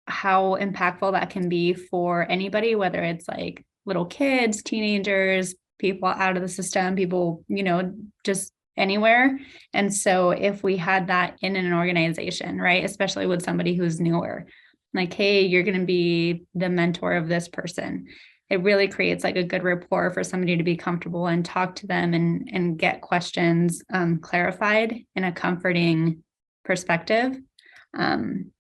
how impactful that can be for anybody, whether it's like little kids, teenagers, people out of the system, people, just anywhere. And so if we had that in an organization, right, especially with somebody who's newer, like, hey, you're going to be the mentor of this person, it really creates like a good rapport for somebody to be comfortable and talk to them and get questions clarified in a comforting perspective. And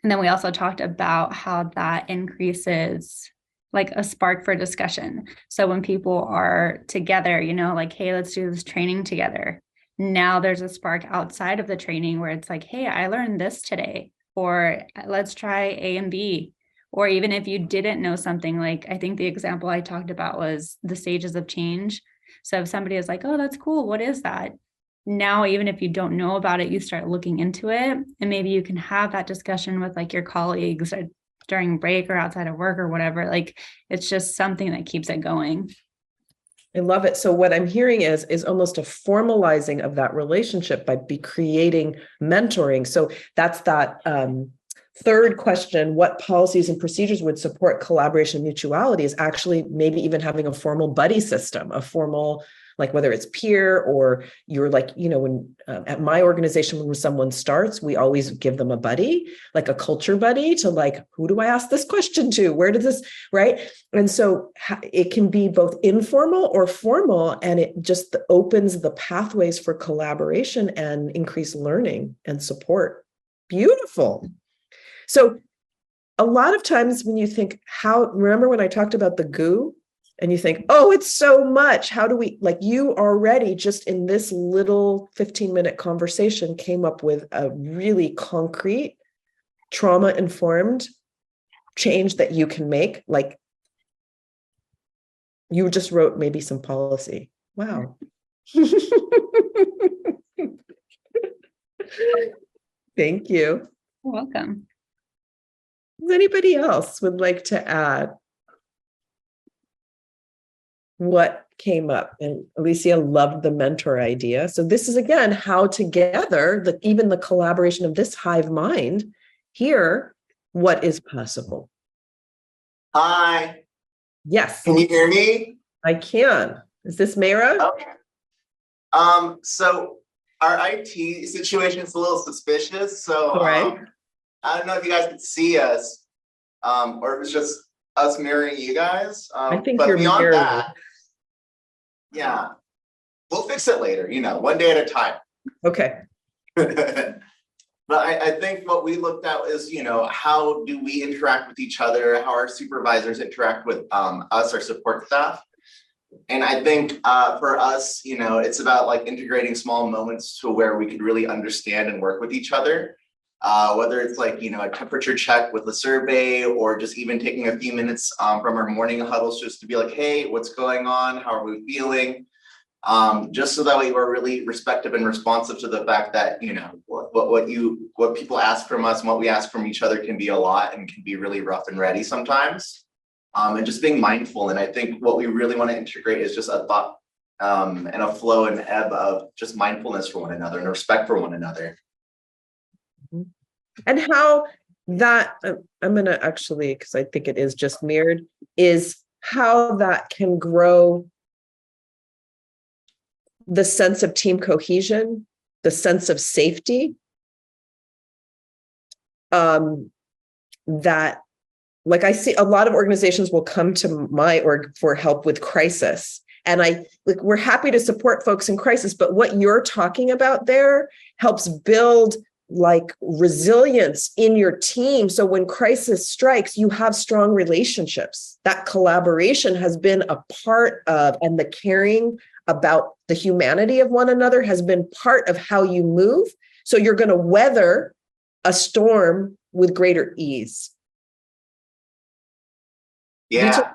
then we also talked about how that increases like a spark for discussion. So when people are together, like, hey, let's do this training together. Now there's a spark outside of the training where it's like, hey, I learned this today, or let's try A and B. Or even if you didn't know something, like I think the example I talked about was the stages of change. So if somebody is like, oh, that's cool, what is that? Now, even if you don't know about it, you start looking into it, and maybe you can have that discussion with like your colleagues during break or outside of work or whatever. Like, it's just something that keeps it going. I love it. So what I'm hearing is almost a formalizing of that relationship by creating mentoring. So that's that third question, what policies and procedures would support collaboration and mutuality, is actually maybe even having a formal buddy system, a formal, like whether it's peer or you're like, when at my organization, when someone starts, we always give them a buddy, like a culture buddy, to like, who do I ask this question to? Where did this, right? And so it can be both informal or formal, and it just opens the pathways for collaboration and increased learning and support. Beautiful. So a lot of times when you think, remember when I talked about the goo? And you think, oh, it's so much. How do we, like, you already just in this little 15-minute conversation came up with a really concrete, trauma-informed change that you can make. Like, you just wrote maybe some policy. Wow. Thank you. You're welcome. Does anybody else would like to add what came up? And Alicia loved the mentor idea. So this is, again, how together, even the collaboration of this hive mind here, what is possible. Hi. Yes. Can you hear me? I can. Is this Mayra? Okay. So our IT situation is a little suspicious. So All right. I don't know if you guys could see us, or it was just us mirroring you guys. I think but you're beyond mirroring. that, yeah, we'll fix it later, one day at a time. Okay. But I think what we looked at is, how do we interact with each other, how our supervisors interact with us, our support staff. And I think for us, it's about like integrating small moments to where we could really understand and work with each other. Whether it's like, a temperature check with a survey, or just even taking a few minutes from our morning huddles just to be like, hey, what's going on? How are we feeling? Just so that way we're really respectful and responsive to the fact that, what people ask from us and what we ask from each other can be a lot and can be really rough and ready sometimes. And just being mindful. And I think what we really want to integrate is just a thought and a flow and ebb of just mindfulness for one another and respect for one another. And how that, I'm going to actually, because I think it is just mirrored, is how that can grow the sense of team cohesion, the sense of safety, that Like I see a lot of organizations will come to my org for help with crisis. And we're happy to support folks in crisis, but what you're talking about there helps build like resilience in your team. So when crisis strikes, you have strong relationships. That collaboration has been a part of, and the caring about the humanity of one another has been part of how you move. So you're going to weather a storm with greater ease. Yeah.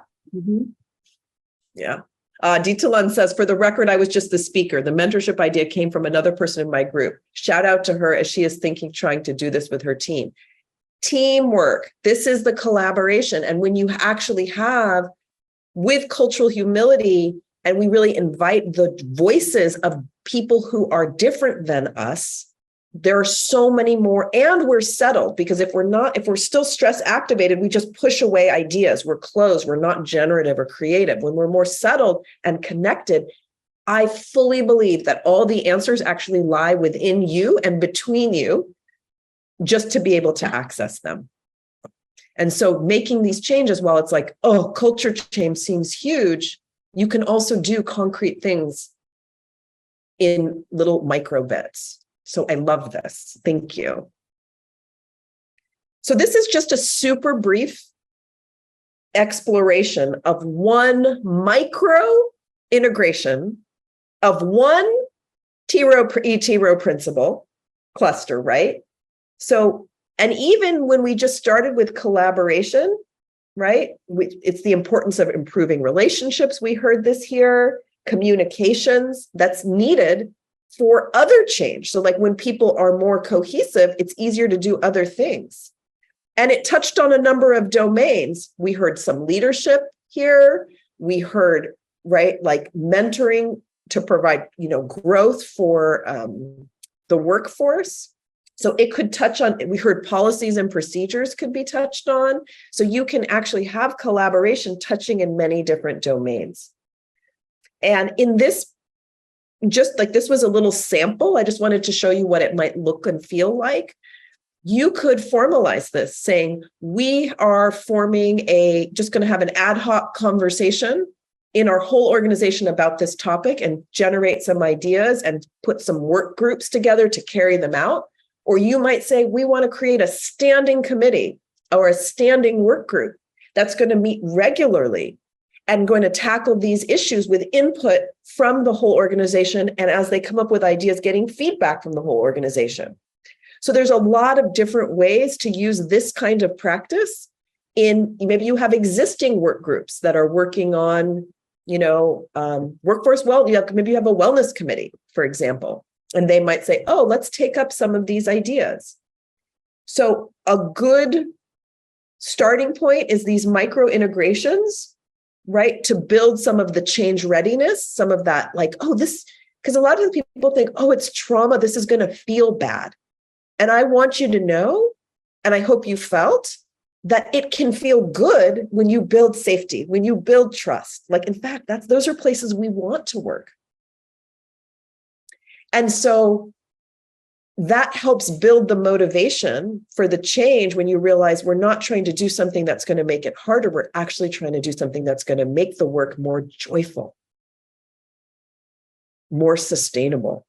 Yeah. Ditalan says, for the record, I was just the speaker. The mentorship idea came from another person in my group. Shout out to her as she is trying to do this with her team. Teamwork. This is the collaboration. And when you actually have, with cultural humility, and we really invite the voices of people who are different than us, there are so many more, and we're settled, because if we're still stress activated, we just push away ideas. We're closed. We're not generative or creative. When we're more settled and connected, I fully believe that all the answers actually lie within you and between you, just to be able to access them. And so making these changes, while it's like, oh, culture change seems huge, you can also do concrete things in little micro bits. So I love this. Thank you. So this is just a super brief exploration of one micro integration of one TIRO principle cluster, right? So, and even when we just started with collaboration, right? It's the importance of improving relationships. We heard this here, communications that's needed for other change. So like when people are more cohesive, it's easier to do other things. And it touched on a number of domains. We heard some leadership here. We heard, right, like mentoring to provide, growth for the workforce. So it could touch on, we heard policies and procedures could be touched on. So you can actually have collaboration touching in many different domains. And in this, just like this was a little sample, I just wanted to show you what it might look and feel like. You could formalize this saying, we are just going to have an ad hoc conversation in our whole organization about this topic and generate some ideas and put some work groups together to carry them out. Or you might say, we want to create a standing committee or a standing work group that's going to meet regularly and going to tackle these issues with input from the whole organization. And as they come up with ideas, getting feedback from the whole organization. So there's a lot of different ways to use this kind of practice maybe you have existing work groups that are working on, workforce. Maybe you have a wellness committee, for example, and they might say, oh, let's take up some of these ideas. So a good starting point is these micro integrations, right? To build some of the change readiness, some of that because a lot of people think, oh, it's trauma. This is going to feel bad. And I want you to know, and I hope you felt, that it can feel good when you build safety, when you build trust. Like, in fact, those are places we want to work. And so that helps build the motivation for the change when you realize we're not trying to do something that's going to make it harder. We're actually trying to do something that's going to make the work more joyful, more sustainable.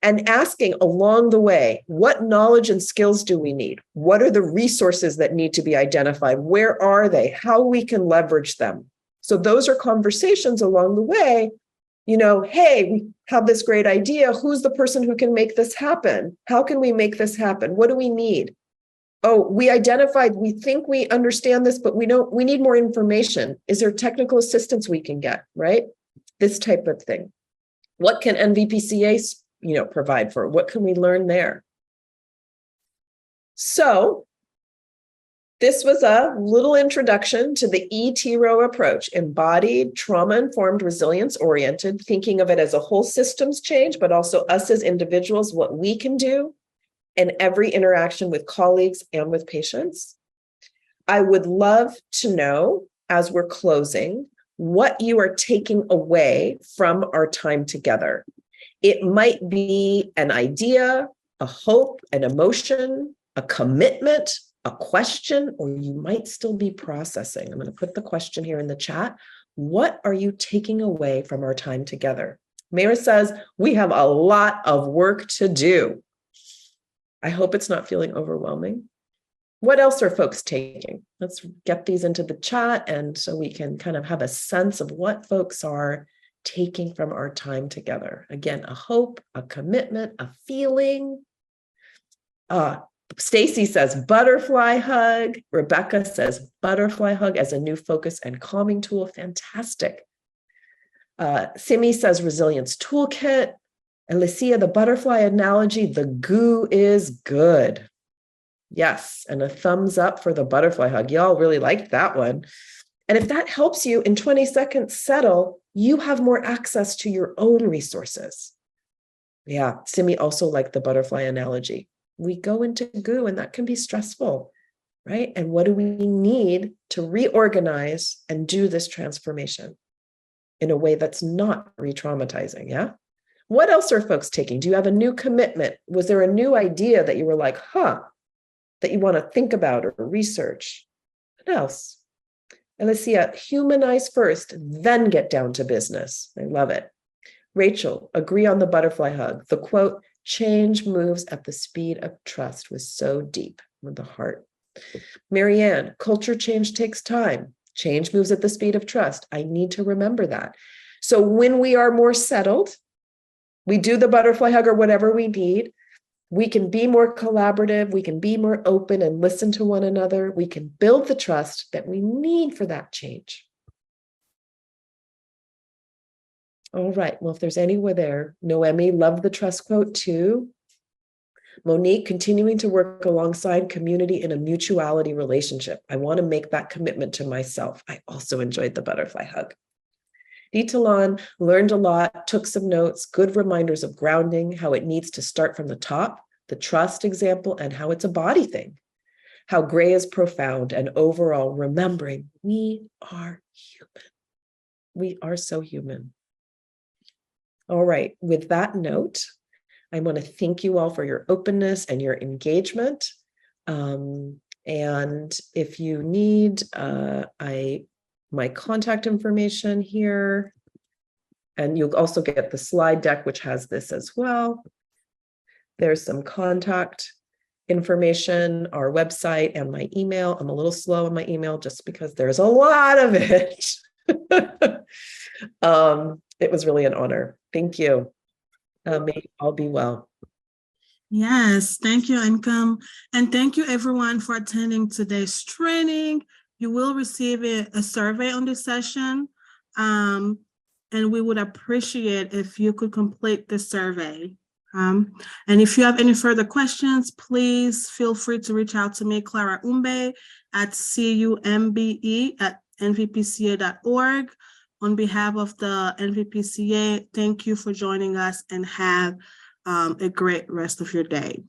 And asking along the way, what knowledge and skills do we need? What are the resources that need to be identified? Where are they? How we can leverage them? So those are conversations along the way. Hey, we have this great idea. Who's the person who can make this happen? How can we make this happen? What do we need? Oh, we identified, we think we understand this, but we need more information. Is there technical assistance we can get, right? This type of thing. What can NVPCA provide for? What can we learn there? So this was a little introduction to the TIRO approach, embodied, trauma-informed, resilience-oriented, thinking of it as a whole systems change, but also us as individuals, what we can do in every interaction with colleagues and with patients. I would love to know, as we're closing, what you are taking away from our time together. It might be an idea, a hope, an emotion, a commitment, a question, or you might still be processing. I'm going to put the question here in the chat. What are you taking away from our time together? Mayra says, we have a lot of work to do. I hope it's not feeling overwhelming. What else are folks taking? Let's get these into the chat, and so we can kind of have a sense of what folks are taking from our time together. Again, a hope, a commitment, a feeling. Stacy says butterfly hug. Rebecca says butterfly hug as a new focus and calming tool. Fantastic. Simi says resilience toolkit. Alicia, the butterfly analogy, the goo is good. Yes, and a thumbs up for the butterfly hug. Y'all really liked that one. And if that helps you in 20 seconds settle, you have more access to your own resources. Yeah, Simi also liked the butterfly analogy. We go into goo and that can be stressful, right? And what do we need to reorganize and do this transformation in a way that's not re-traumatizing, yeah? What else are folks taking? Do you have a new commitment? Was there a new idea that you were like, that you want to think about or research? What else? Alicia, humanize first, then get down to business. I love it. Rachel, agree on the butterfly hug. The quote, change moves at the speed of trust, was so deep with the heart. Marianne, culture change takes time. Change moves at the speed of trust. I need to remember that. So when we are more settled, we do the butterfly hug or whatever we need. We can be more collaborative. We can be more open and listen to one another. We can build the trust that we need for that change. All right. Well, if there's anyone there, Noemi, love the trust quote too. Monique, continuing to work alongside community in a mutuality relationship. I want to make that commitment to myself. I also enjoyed the butterfly hug. Ditalon, learned a lot, took some notes, good reminders of grounding, how it needs to start from the top, the trust example, and how it's a body thing. How gray is profound, and overall remembering we are human. We are so human. All right, with that note, I want to thank you all for your openness and your engagement. And if you need, my contact information here, and you'll also get the slide deck, which has this as well. There's some contact information, our website, and my email. I'm a little slow on my email just because there's a lot of it. It was really an honor. Thank you. May you all be well. Yes, thank you, Income. And thank you everyone for attending today's training. You will receive a survey on this session. And we would appreciate if you could complete the survey. And if you have any further questions, please feel free to reach out to me, Clara Umbe, at cumbe@nvpca.org. On behalf of the NVPCA, thank you for joining us and have a great rest of your day.